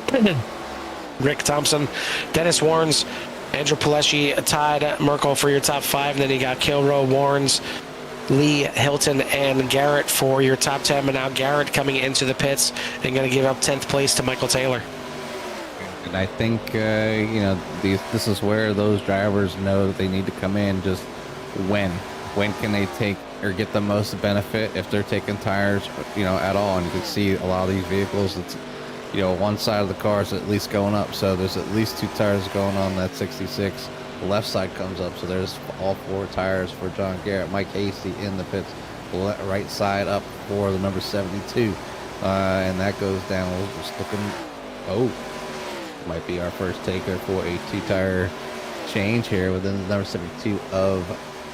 Rick Thompson, Dennis Warnes, Andrew Pileshi, Todd Merkel for your top 5. And then you got Kilroe, Warnes, Lee, Hilton, and Garrett for your top 10. But now Garrett coming into the pits and going to give up 10th place to Michael Taylor. And I think, you know, this is where those drivers know that they need to come in just when. When can they take or get the most benefit if they're taking tires, you know, at all. And you can see a lot of these vehicles, it's, you know, one side of the car is at least going up. So there's at least 2 tires going on that 66. The left side comes up, so there's all 4 tires for John Garrett. Mike Hasty in the pits, right side up for the number 72, and that goes down. We're just looking. Oh, might be our first taker for a 2-tire change here within the number 72 of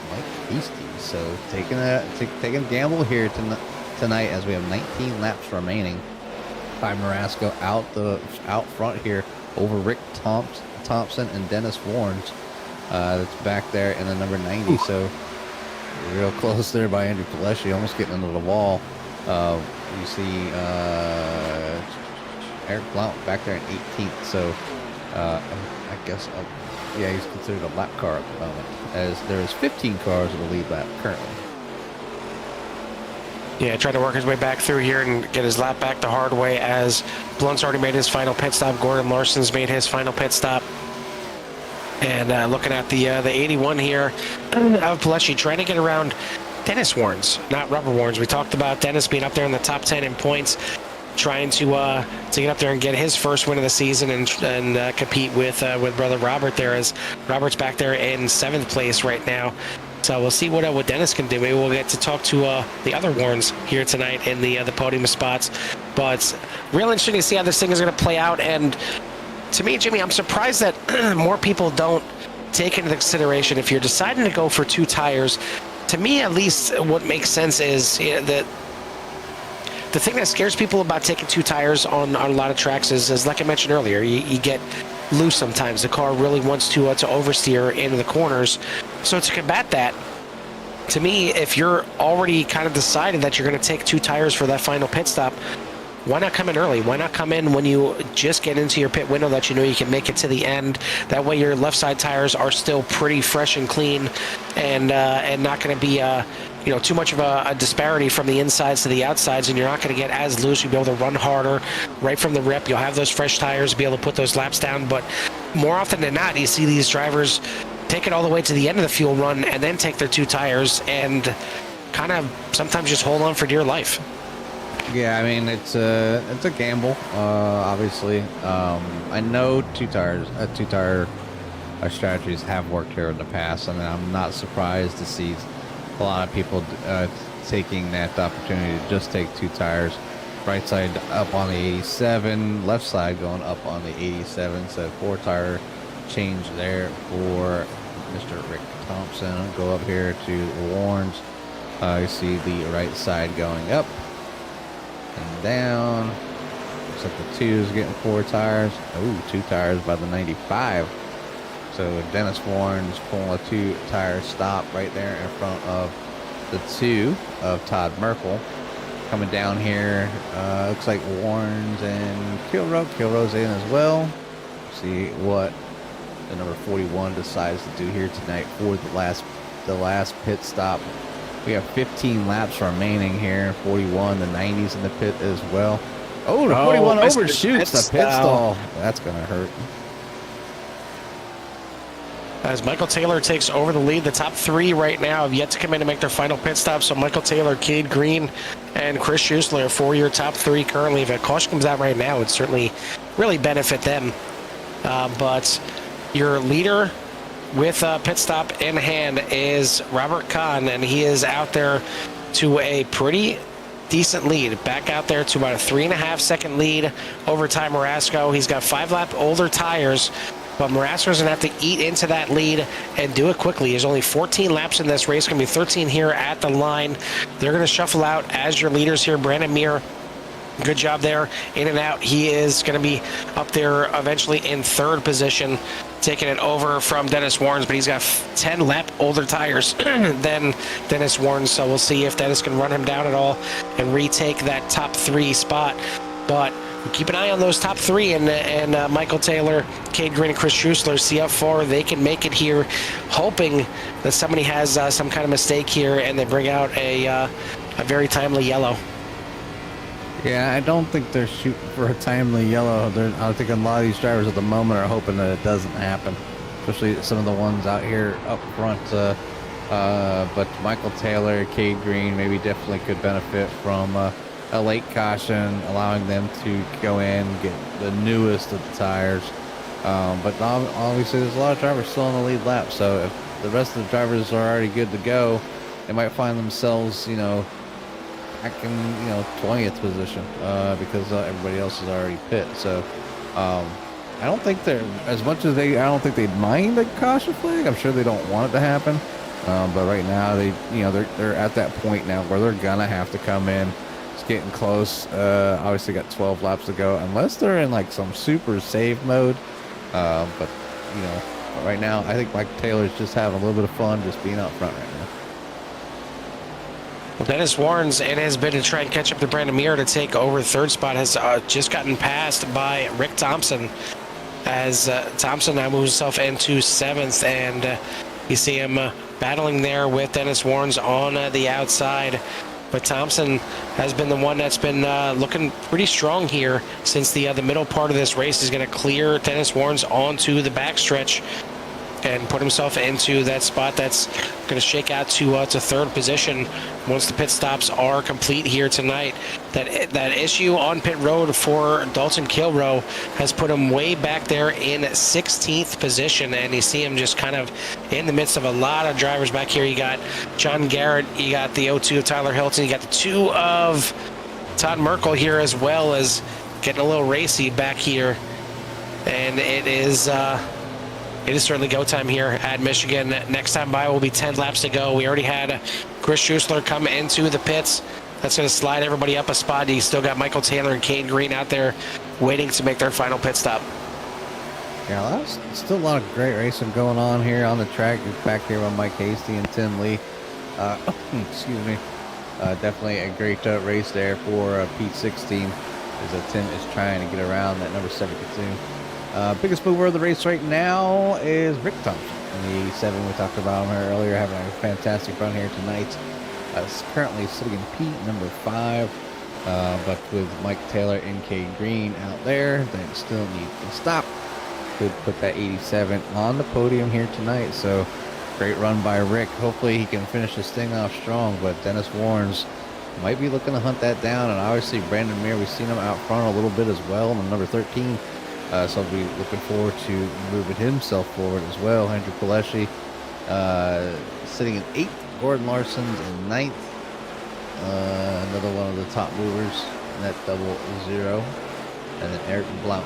Mike Hasty. So taking a gamble here tonight as we have 19 laps remaining. Ty Marasco out front here over Rick Thompson and Dennis Warnes. That's back there in the number 90. So real close there by Andrew Pileshi, almost getting into the wall. You see Eric Blount back there in 18th. So I guess, yeah, he's considered a lap car at the moment, as there's 15 cars in the lead lap currently. Yeah, trying to work his way back through here and get his lap back the hard way, as Blunt's already made his final pit stop. Gordon Larson's made his final pit stop. And looking at the 81 here of Pilecki, trying to get around Dennis Warnes, not Rubber Warnes. We talked about Dennis being up there in the top 10 in points, trying to get up there and get his first win of the season and compete with brother Robert there, as Robert's back there in 7th place right now. So we'll see what Dennis can do. Maybe we'll get to talk to the other Warnes here tonight in the podium spots. But real interesting to see how this thing is going to play out. And to me, Jimmy, I'm surprised that more people don't take into consideration, if you're deciding to go for 2 tires. To me, at least, what makes sense is that the thing that scares people about taking 2 tires on a lot of tracks is like I mentioned earlier, you get loose sometimes. The car really wants to oversteer into the corners. So to combat that, to me, if you're already kind of decided that you're going to take 2 tires for that final pit stop, why not come in early? Why not come in when you just get into your pit window that you know you can make it to the end? That way your left side tires are still pretty fresh and clean, and not going to be too much of a disparity from the insides to the outsides, and you're not going to get as loose. You'll be able to run harder right from the rip. You'll have those fresh tires, be able to put those laps down. But more often than not, you see these drivers take it all the way to the end of the fuel run and then take their 2 tires and kind of sometimes just hold on for dear life. Yeah, I mean, it's a gamble, obviously. I know 2 tire strategies have worked here in the past. I mean, I'm not surprised to see a lot of people taking that opportunity to just take 2 tires. Right side up on the 87, left side going up on the 87. So 4 tire change there for Mr. Rick Thompson. Go up here to Warnes. You see the right side going up and down. Looks like the 2 is getting 4 tires. Oh, 2 tires by the 95. So Dennis Warnes pulling a 2 tire stop right there in front of the 2 of Todd Merkel. Coming down here, looks like Warnes and Kilroe's in as well. See what the number 41 decides to do here tonight for the last pit stop. We have 15 laps remaining here. 41, the 90s in the pit as well. Oh, the 41 overshoots the pit stall. That's going to hurt. As Michael Taylor takes over the lead, the top 3 right now have yet to come in to make their final pit stop. So Michael Taylor, Cade Green, and Chris Schuessler for your top 3 currently. If a caution comes out right now, it would certainly really benefit them. But your leader with a pit stop in hand is Robert Kahn, and he is out there to a pretty decent lead. Back out there to about a 3.5-second lead over Ty Marasco. He's got 5 lap older tires, but Marasco's going to have to eat into that lead and do it quickly. There's only 14 laps in this race, going to be 13 here at the line. They're going to shuffle out as your leaders here. Brandon Muir, good job there, in and out. He is going to be up there eventually in 3rd position, taking it over from Dennis Warnes, but he's got 10 lap older tires than Dennis Warnes, so we'll see if Dennis can run him down at all and retake that top 3 spot. But keep an eye on those top 3 and Michael Taylor, Cade Green, and Chris Schuessler. See how far they can make it here, hoping that somebody has some kind of mistake here and they bring out a very timely yellow. Yeah, I don't think they're shooting for a timely yellow. I think a lot of these drivers at the moment are hoping that it doesn't happen, especially some of the ones out here up front. But Michael Taylor, Cade Green, maybe definitely could benefit from a late caution, allowing them to go in, get the newest of the tires. But obviously there's a lot of drivers still on the lead lap, so if the rest of the drivers are already good to go, they might find themselves, back in 20th position because everybody else is already pit. So I don't think they're as much as I don't think they'd mind a caution flag. I'm sure they don't want it to happen, but right now they're at that point now where they're gonna have to come in. It's getting close. Obviously got 12 laps to go, unless they're in like some super save mode. But right now I think Mike Taylor's just having a little bit of fun just being out front right now. Well, Dennis Warren's in his bid to try and catch up to Brandon Muir to take over third spot has just gotten passed by Rick Thompson, as Thompson now moves himself into seventh, and you see him battling there with Dennis Warren's on the outside. But Thompson has been the one that's been looking pretty strong here since the middle part of this race. Is going to clear Dennis Warren's onto the backstretch and put himself into that spot that's going to shake out to third position once the pit stops are complete here tonight. That issue on pit road for Dalton Kilroe has put him way back there in 16th position, and you see him just kind of in the midst of a lot of drivers back here. You got John Garrett, you got the 02 of Tyler Hilton, you got the 2 of Todd Merkel here, as well as getting a little racy back here, and it is certainly go time here at Michigan. Next time by will be 10 laps to go. We already had Chris Schuessler come into the pits. That's going to slide everybody up a spot. You still got Michael Taylor and Cade Green out there waiting to make their final pit stop. Yeah, that's still a lot of great racing going on here on the track. Back here with Mike Hasty and Tim Lee. Excuse me. Definitely a great race there for Pete 16 as Tim is trying to get around that number 7 platoon. Biggest mover of the race right now is Rick Thompson in the 87. We talked about him earlier, having a fantastic run here tonight. It's currently sitting in Pete, number 5, but with Mike Taylor and Cade Green out there, they still need to stop. Could put that 87 on the podium here tonight. So great run by Rick. Hopefully he can finish this thing off strong, but Dennis Warren's might be looking to hunt that down, and obviously Brandon Muir, we've seen him out front a little bit as well on number 13. So I'll be looking forward to moving himself forward as well. Andrew Pileshi sitting in 8th. Gordon Larson's in 9th. Another one of the top movers in that 00. And then Eric Blount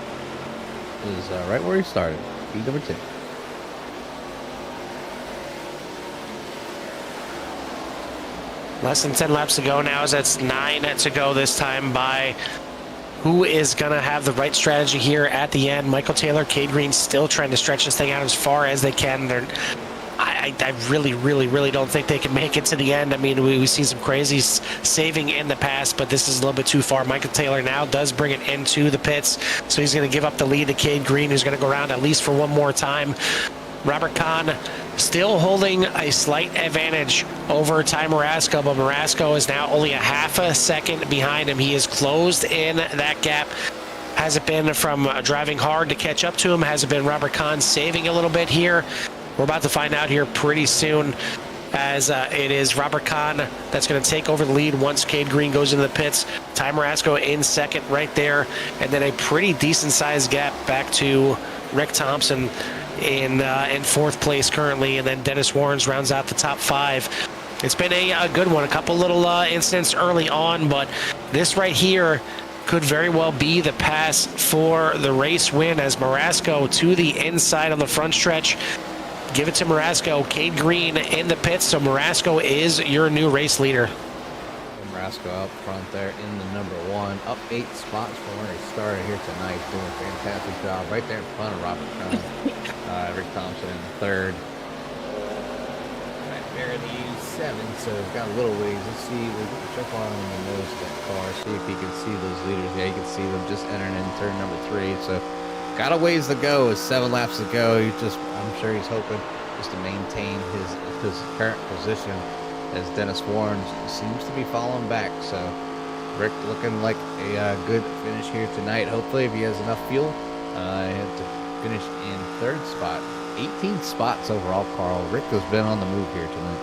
is right where he started, P number 10. Less than 10 laps to go now, as that's 9 to go this time by. Who is going to have the right strategy here at the end? Michael Taylor, Cade Green still trying to stretch this thing out as far as they can. I really don't think they can make it to the end. I mean, we've seen some crazy saving in the past, but this is a little bit too far. Michael Taylor now does bring it into the pits, so he's going to give up the lead to Cade Green, who's going to go around at least for one more time. Robert Kahn still holding a slight advantage over Ty Marasco, but Marasco is now only a half a second behind him. He is closed in that gap. Has it been from driving hard to catch up to him? Has it been Robert Kahn saving a little bit here? We're about to find out here pretty soon, as it is Robert Kahn that's going to take over the lead once Cade Green goes into the pits. Ty Marasco in second right there, and then a pretty decent-sized gap back to Rick Thompson in 4th place currently, and then Dennis Warren's rounds out the top 5. It's been a good one. A couple little incidents early on, but this right here could very well be the pass for the race win, as Marasco to the inside on the front stretch. Give it to Marasco. Cade Green in the pits, so Marasco is your new race leader. Marasco up front there in the number 1, up 8 spots from where he started here tonight, doing a fantastic job right there in front of Robert Kahn. Rick Thompson in 3rd. Right there in the 7, so we've got a little ways. Let's see, we'll jump on the nose of that car, see if he can see those leaders. Yeah, you can see them just entering in turn number 3, so got a ways to go. With 7 laps to go, I'm sure he's hoping just to maintain his current position, as Dennis Warren seems to be falling back. So Rick looking like a good finish here tonight. Hopefully, if he has enough fuel, to finish in 3rd spot. 18 spots overall, Carl. Rick has been on the move here tonight.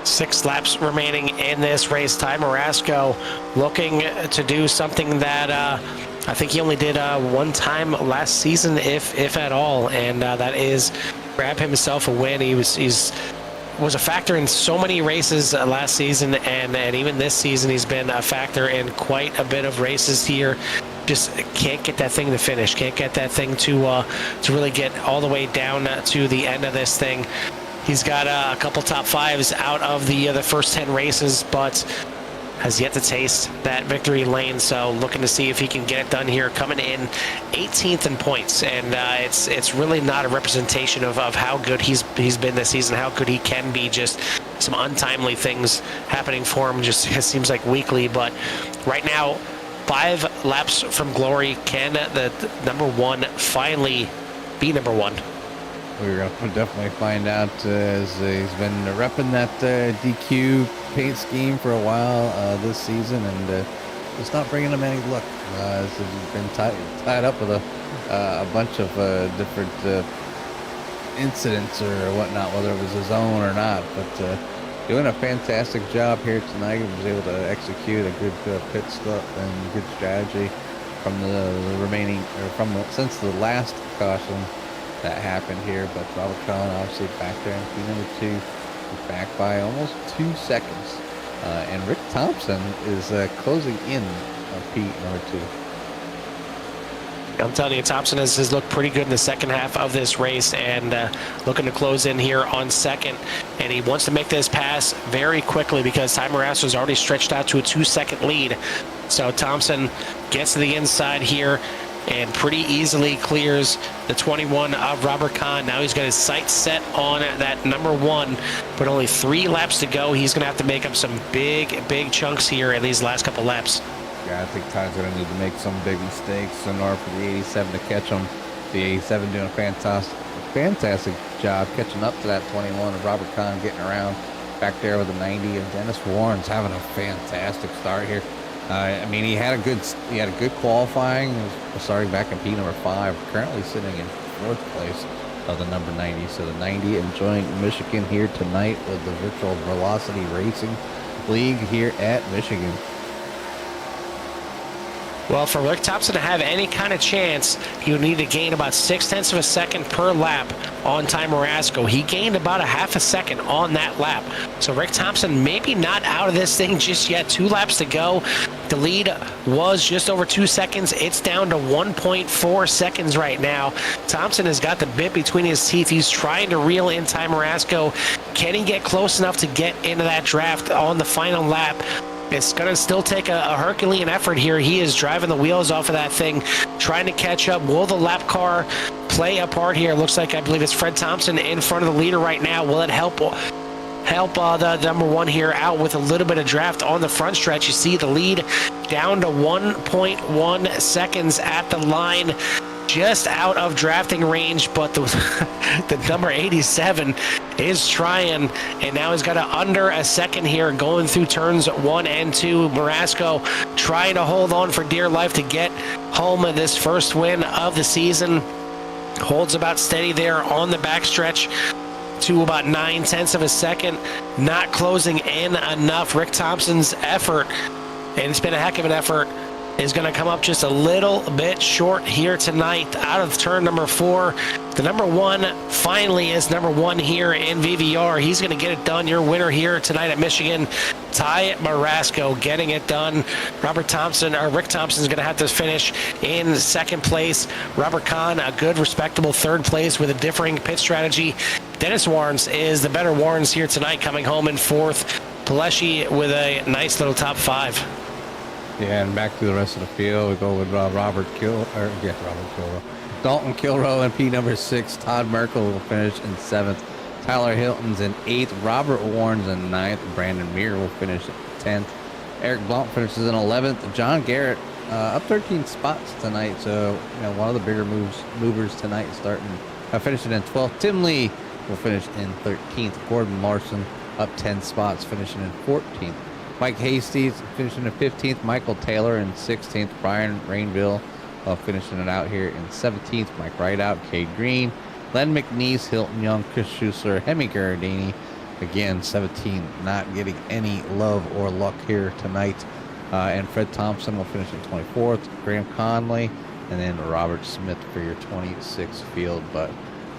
Six laps remaining in this race. Ty Marasco looking to do something that I think he only did one time last season, if at all, and that is grab himself a win. He was a factor in so many races last season, and even this season he's been a factor in quite a bit of races here. Just can't get that thing to finish. Can't get that thing to really get all the way down to the end of this thing. He's got a couple top 5s out of the first 10 races, but has yet to taste that victory lane. So looking to see if he can get it done here, coming in 18th in points. And it's really not a representation of how good he's been this season, how good he can be. Just some untimely things happening for him, just it seems like weekly. But right now, 5 laps from glory. Can the number 1 finally be number 1? We're going to definitely find out as he's been repping that DQ paint scheme for a while this season, and it's not bringing him any luck. So he's been tied up with a bunch of different incidents or whatnot, whether it was his own or not. But doing a fantastic job here tonight. He was able to execute a good pit stop and good strategy from the remaining, or since the last caution that happened here. But Robert Kahn obviously back there in P number 2, he's back by almost 2 seconds. And Rick Thompson is closing in on P number 2. I'm telling you, Thompson has looked pretty good in the second half of this race, and looking to close in here on second. And he wants to make this pass very quickly because Ty Marasco is already stretched out to a 2-second lead. So Thompson gets to the inside here and pretty easily clears the 21 of Robert Kahn. Now he's got his sights set on that number 1, but only 3 laps to go. He's going to have to make up some big chunks here in these last couple laps. Yeah, I think Ty's going to need to make some big mistakes in order for the 87 to catch him. The 87 doing a fantastic job catching up to that 21 of Robert Kahn, getting around back there with a 90, and Dennis Warren's having a fantastic start here. I mean, he had a good qualifying, starting back in P number 5, currently sitting in 4th place of the number 90. So the 90 enjoying Michigan here tonight with the Virtual Velocity Racing League here at Michigan. Well, for Rick Thompson to have any kind of chance, he would need to gain about 0.6 of a second per lap on Ty Marasco. He gained about a half a second on that lap. So Rick Thompson maybe not out of this thing just yet. 2 laps to go. The lead was just over 2 seconds. It's down to 1.4 seconds right now. Thompson has got the bit between his teeth. He's trying to reel in Ty Marasco. Can he get close enough to get into that draft on the final lap? It's going to still take a Herculean effort here. He is driving the wheels off of that thing, trying to catch up. Will the lap car play a part here? Looks like, I believe it's Fred Thompson in front of the leader right now. Will it help the number 1 here out with a little bit of draft on the front stretch? You see the lead down to 1.1 seconds at the line, just out of drafting range, but the number 87 is trying, and now he's got under a second here going through turns 1 and 2. Marasco trying to hold on for dear life to get home in this first win of the season. Holds about steady there on the backstretch to about 0.9 of a second, not closing in enough. Rick Thompson's effort, and it's been a heck of an effort, is going to come up just a little bit short here tonight out of turn number 4. The number 1 finally is number 1 here in VVR. He's going to get it done. Your winner here tonight at Michigan, Ty Marasco, getting it done. Rick Thompson is going to have to finish in 2nd place. Robert Kahn, a good, respectable 3rd place with a differing pit strategy. Dennis Warrens is the better Warrens here tonight, coming home in 4th. Paleshi with a nice little top 5. Yeah, and back to the rest of the field, we go with Dalton Kilroe in P number 6. Todd Merkel will finish in 7th. Tyler Hilton's in 8th. Robert Warren's in 9th. Brandon Muir will finish at 10th. Eric Blount finishes in 11th. John Garrett up 13 spots tonight. So, one of the bigger movers tonight, finishing in 12th. Tim Lee will finish in 13th. Gordon Larson up 10 spots, finishing in 14th. Mike Hasties finishing in 15th. Michael Taylor in 16th. Brian Rainville finishing it out here in 17th. Mike Rideout, Cade Green, Len McNeese, Hilton Young, Chris Schuessler, Hemi Garadini. Again, 17, not getting any love or luck here tonight. And Fred Thompson will finish in 24th. Graham Conley, and then Robert Smith for your 26th field. But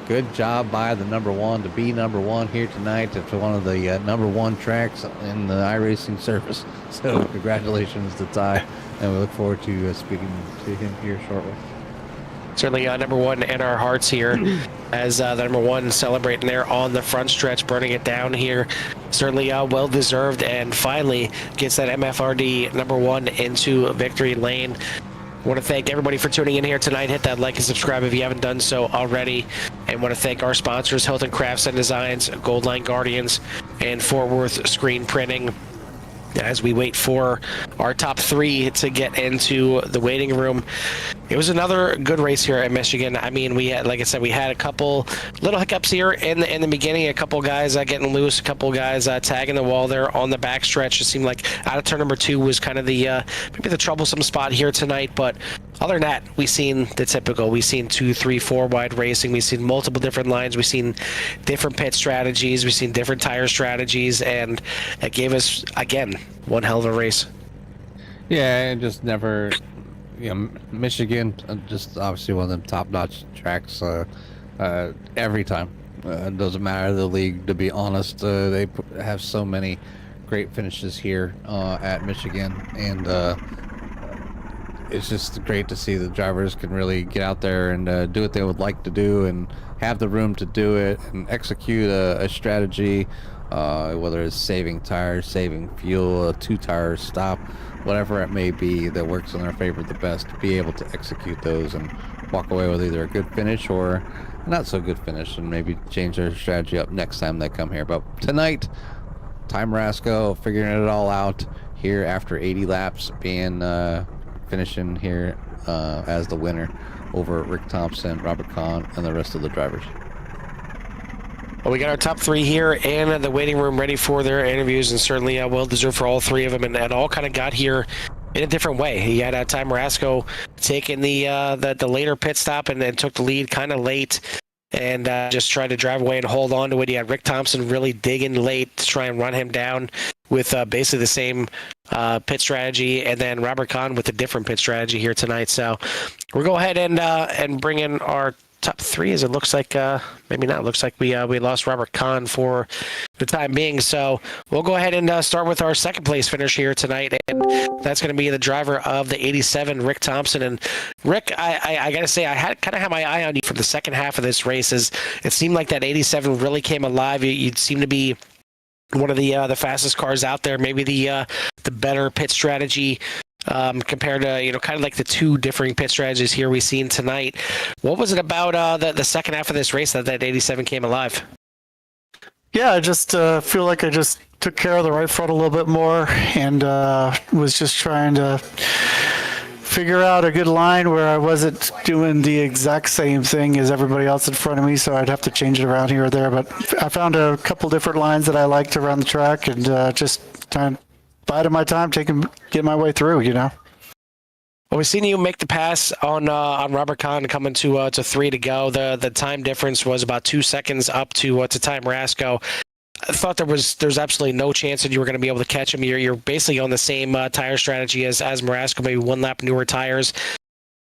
good job by the number 1 to be number 1 here tonight. It's one of the number 1 tracks in the iRacing service. So congratulations to Ty, and we look forward to speaking to him here shortly. certainly number one in our hearts here as the number one celebrating there on the front stretch, burning it down here. Certainly well deserved, and finally gets that MFRD number one into victory lane. I want to thank everybody for tuning in here tonight. Hit that like and subscribe if you haven't done so already. And want to thank our sponsors, Hilton Crafts and Designs, Goldline Guardians, and Fort Worth Screen Printing, as we wait for our top three to get into the waiting room. It was another good race here at Michigan. I mean, we had, like I said, we had a couple little hiccups here in the beginning. A couple guys getting loose, a couple guys tagging the wall there on the backstretch. It seemed like out of turn number 2 was kind of the maybe the troublesome spot here tonight. But other than that, we've seen the typical. We've seen 2, 3, 4 wide racing. We've seen multiple different lines. We've seen different pit strategies. We've seen different tire strategies, and it gave us again one hell of a race. Yeah, and just never, Michigan, just obviously one of them top-notch tracks every time. It doesn't matter the league, to be honest. They have so many great finishes here at Michigan, and it's just great to see the drivers can really get out there and do what they would like to do and have the room to do it and execute a strategy, whether it's saving tires, saving fuel, a 2-tire stop, whatever it may be that works in their favor the best, to be able to execute those and walk away with either a good finish or not so good finish, and maybe change their strategy up next time they come here. But tonight, Ty Marasco figuring it all out here after 80 laps, being finishing here as the winner over Rick Thompson, Robert Kahn, and the rest of the drivers. Well, we got our top 3 here in the waiting room ready for their interviews, and certainly well deserved for all 3 of them, and all kind of got here in a different way. He had Ty Marasco taking the later pit stop and then took the lead kind of late, and just tried to drive away and hold on to it. He had Rick Thompson really digging late to try and run him down with basically the same pit strategy, and then Robert Kahn with a different pit strategy here tonight. So we'll go ahead and bring in our top 3, as it looks like maybe not. It looks like we lost Robert Kahn for the time being. So we'll go ahead and start with our second place finish here tonight, and that's going to be the driver of the 87, Rick Thompson. And Rick, I got to say, I kind of had my eye on you for the second half of this race, as it seemed like that 87 really came alive. You seem to be one of the fastest cars out there, maybe the better pit strategy compared to, kind of like the 2 differing pit strategies here we've seen tonight. What was it about the second half of this race that 87 came alive? Yeah, I just feel like I just took care of the right front a little bit more, and was just trying to figure out a good line where I wasn't doing the exact same thing as everybody else in front of me, so I'd have to change it around here or there. But I found a couple different lines that I liked around the track, and just trying biding my time, get my way through, Well, we've seen you make the pass on Robert Kahn coming to 3 to go. The time difference was about 2 seconds up to Ty Marasco. I thought there's absolutely no chance that you were going to be able to catch him. You're basically on the same tire strategy as Marasco, maybe 1 lap newer tires.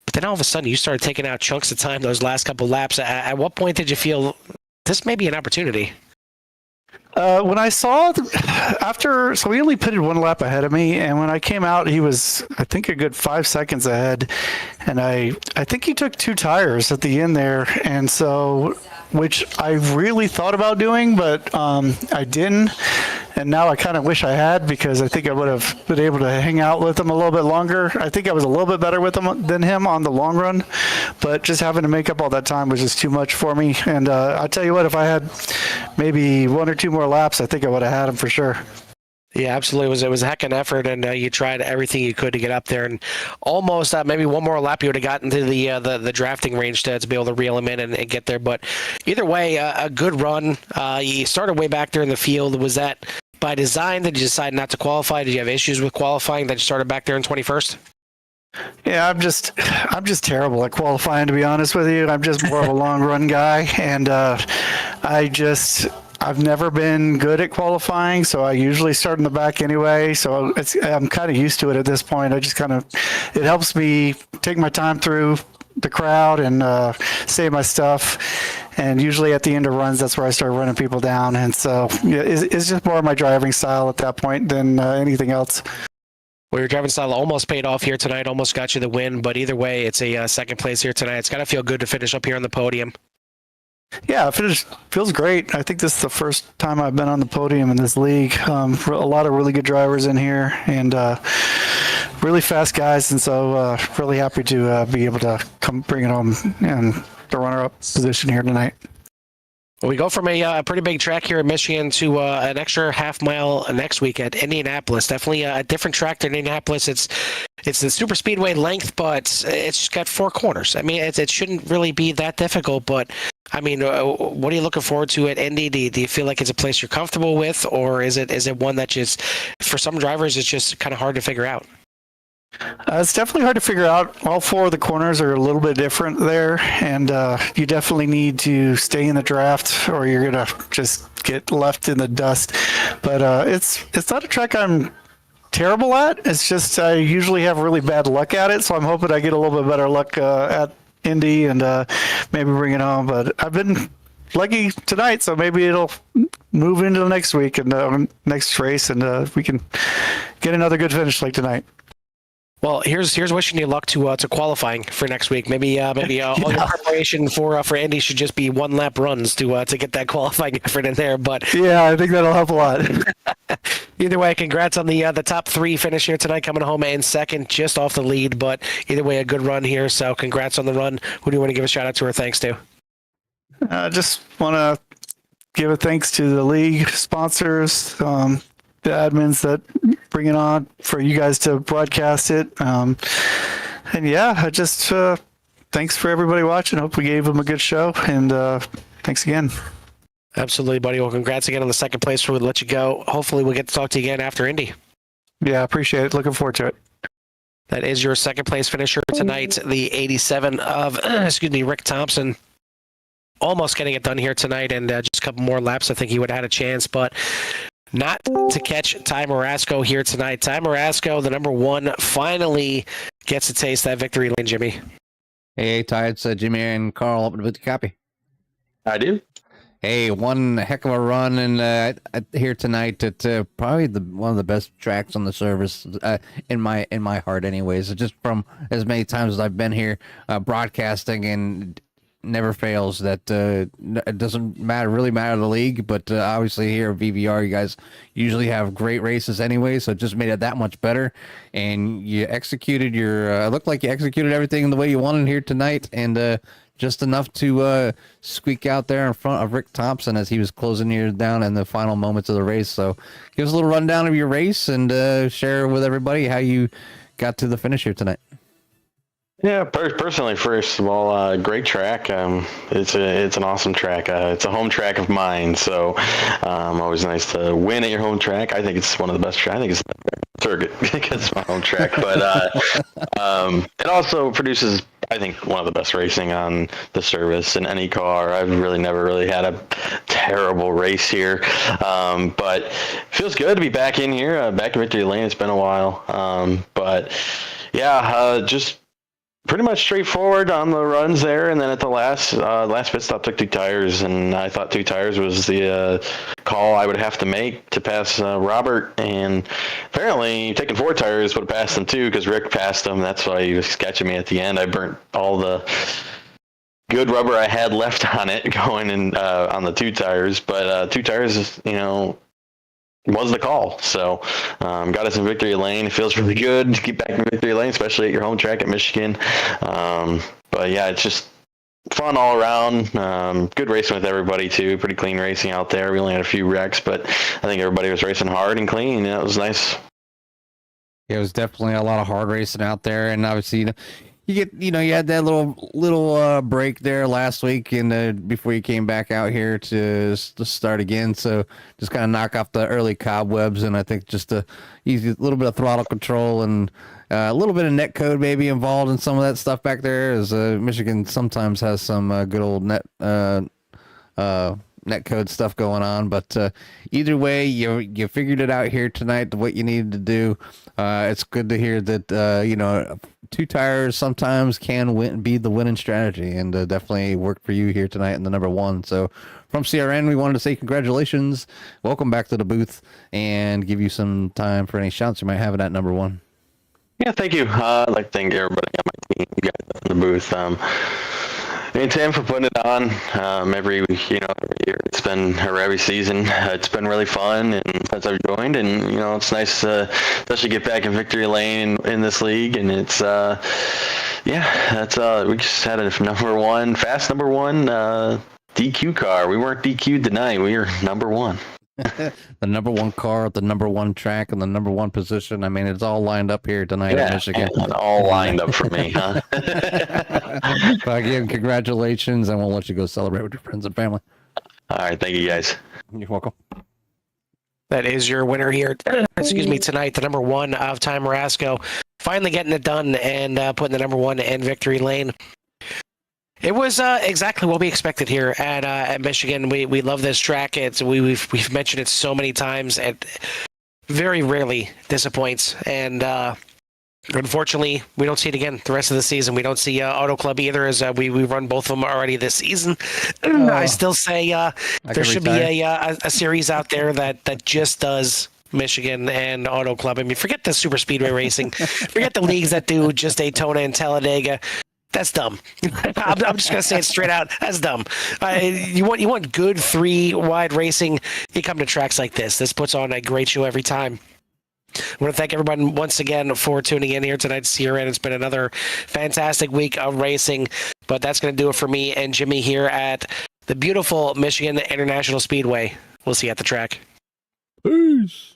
But then all of a sudden, you started taking out chunks of time those last couple laps. At what point did you feel this may be an opportunity? When I saw so he only pitted 1 lap ahead of me, and when I came out, he was, I think, a good 5 seconds ahead, and I think he took 2 tires at the end there, and so, which I really thought about doing, but I didn't, and now I kind of wish I had, because I think I would have been able to hang out with him a little bit longer. I think I was a little bit better with him than him on the long run, but just having to make up all that time was just too much for me, and I tell you what, if I had maybe 1 or 2 more laps, I think I would have had him for sure. Yeah, absolutely. It was a heck of an effort, and you tried everything you could to get up there, and almost maybe 1 more lap you would have gotten to the drafting range to be able to reel him in and get there. But either way, a good run. You started way back there in the field. Was that by design? Did you decide not to qualify? Did you have issues with qualifying that you started back there in 21st? Yeah, I'm just terrible at qualifying, to be honest with you. I'm just more of a long run guy, and I've never been good at qualifying, so I usually start in the back anyway. So I'm kind of used to it at this point. It helps me take my time through the crowd and save my stuff. And usually at the end of runs, that's where I start running people down. And so it's just more of my driving style at that point than anything else. Well, your driving style almost paid off here tonight, almost got you the win, but either way, it's a second place here tonight. It's got to feel good to finish up here on the podium. Yeah, feels great. I think this is the first time I've been on the podium in this league. A lot of really good drivers in here and really fast guys, and so really happy to be able to come bring it home and the runner-up position here tonight. Well, we go from a pretty big track here in Michigan to an extra half mile next week at Indianapolis. Definitely a different track than Indianapolis. It's the super speedway length, but it's got 4 corners. I mean, it shouldn't really be that difficult, but I mean, what are you looking forward to at Indy? Do you feel like it's a place you're comfortable with, or is it one that just, for some drivers, it's just kind of hard to figure out? It's definitely hard to figure out. All 4 of the corners are a little bit different there, and you definitely need to stay in the draft or you're going to just get left in the dust. But it's not a track I'm terrible at. It's just I usually have really bad luck at it, so I'm hoping I get a little bit better luck at Indy and maybe bring it home. But I've been lucky tonight, so maybe it'll move into the next week and next race, and we can get another good finish like tonight. Well, here's wishing you luck to qualifying for next week. Maybe all your preparation for Indy should just be 1 lap runs to get that qualifying effort in there. But yeah, I think that'll help a lot. Either way, congrats on the top 3 finish here tonight, coming home in second, just off the lead. But either way, a good run here. So congrats on the run. Who do you want to give a shout out to or thanks to? I just want to give a thanks to the league sponsors, the admins that bring it on for you guys to broadcast it. And yeah, I just thanks for everybody watching. Hope we gave them a good show, and thanks again. Absolutely, buddy. Well, congrats again on the second place. We'll let you go. Hopefully we'll get to talk to you again after Indy. Yeah, appreciate it. Looking forward to it. That is your second place finisher tonight, the 87 of Rick Thompson. Almost getting it done here tonight, and just a couple more laps. I think he would have had a chance, but not to catch Ty Marasco here tonight. Ty Marasco, the number 1, finally gets to taste that victory lane, Jimmy. Hey, Ty, it's Jimmy and Carl up with the copy. I do. Hey, one heck of a run and here tonight at probably one of the best tracks on the service in my heart, anyways. Just from as many times as I've been here broadcasting, and never fails that it doesn't really matter the league, but obviously here at VVR you guys usually have great races anyway, so it just made it that much better. And you executed your looked like you executed everything the way you wanted here tonight, and just enough to squeak out there in front of Rick Thompson as he was closing you down in the final moments of the race. So give us a little rundown of your race and share with everybody how you got to the finish here tonight. Yeah, personally, first of all, great track. It's an awesome track. It's a home track of mine, so always nice to win at your home track. I think it's one of the best tracks. I think it's circuit because it's my home track, but it also produces, I think, one of the best racing on the service in any car. I've never had a terrible race here, but feels good to be back in here, back in victory lane. It's been a while, but yeah, just pretty much straightforward on the runs there, and then at the last pit stop took 2 tires, and I thought 2 tires was the call I would have to make to pass Robert, and apparently taking 4 tires would have passed him too, because Rick passed him. That's why he was catching me at the end. I burnt all the good rubber I had left on it going in on the 2 tires, but 2 tires, was the call. So got us in victory lane. It feels really good to get back in victory lane, especially at your home track at Michigan. But yeah, it's just fun all around. Good racing with everybody too. Pretty clean racing out there. We only had a few wrecks, but I think everybody was racing hard and clean. Yeah, it was nice. Yeah, it was definitely a lot of hard racing out there, and obviously you had that little break there last week, and before you came back out here to start again. So just kind of knock off the early cobwebs, and I think just a little bit of throttle control and a little bit of net code maybe involved in some of that stuff back there, as Michigan sometimes has some good old net code stuff going on. But either way, you figured it out here tonight, what you needed to do. It's good to hear that 2 tires sometimes can be the winning strategy, and definitely worked for you here tonight in the number 1. So from CRN, we wanted to say congratulations, welcome back to the booth, and give you some time for any shots you might have at that number 1. Yeah, thank you. I'd like to thank everybody on my team, you guys in the booth. And Tim for putting it on every year. It's been every season. It's been really fun, and since I've joined, and it's nice to especially get back in victory lane in this league. And it's that's we just had a fast number one DQ car. We weren't DQ'd tonight. We were number one. The number one car, the number one track, and the number one position. I mean, it's all lined up here tonight in Michigan. All lined up for me, huh? But again, congratulations, and we'll let you go celebrate with your friends and family. All right, thank you guys. You're welcome. That is your winner here. Excuse me, tonight, the number one of Ty Marasco, finally getting it done and putting the number one in victory lane. It was exactly what we expected here at Michigan. We love this track. We've mentioned it so many times. It very rarely disappoints, and unfortunately, we don't see it again the rest of the season. We don't see Auto Club either, as we run both of them already this season. I still say there should be a series out there that just does Michigan and Auto Club. I mean, forget the Super Speedway racing, forget the leagues that do just Daytona and Talladega. That's dumb. I'm just gonna say it straight out. That's dumb. You want good 3-wide racing. You come to tracks like this. This puts on a great show every time. I want to thank everyone once again for tuning in here tonight to see her, and it's been another fantastic week of racing. But that's going to do it for me and Jimmy here at the beautiful Michigan International Speedway. We'll see you at the track. Peace.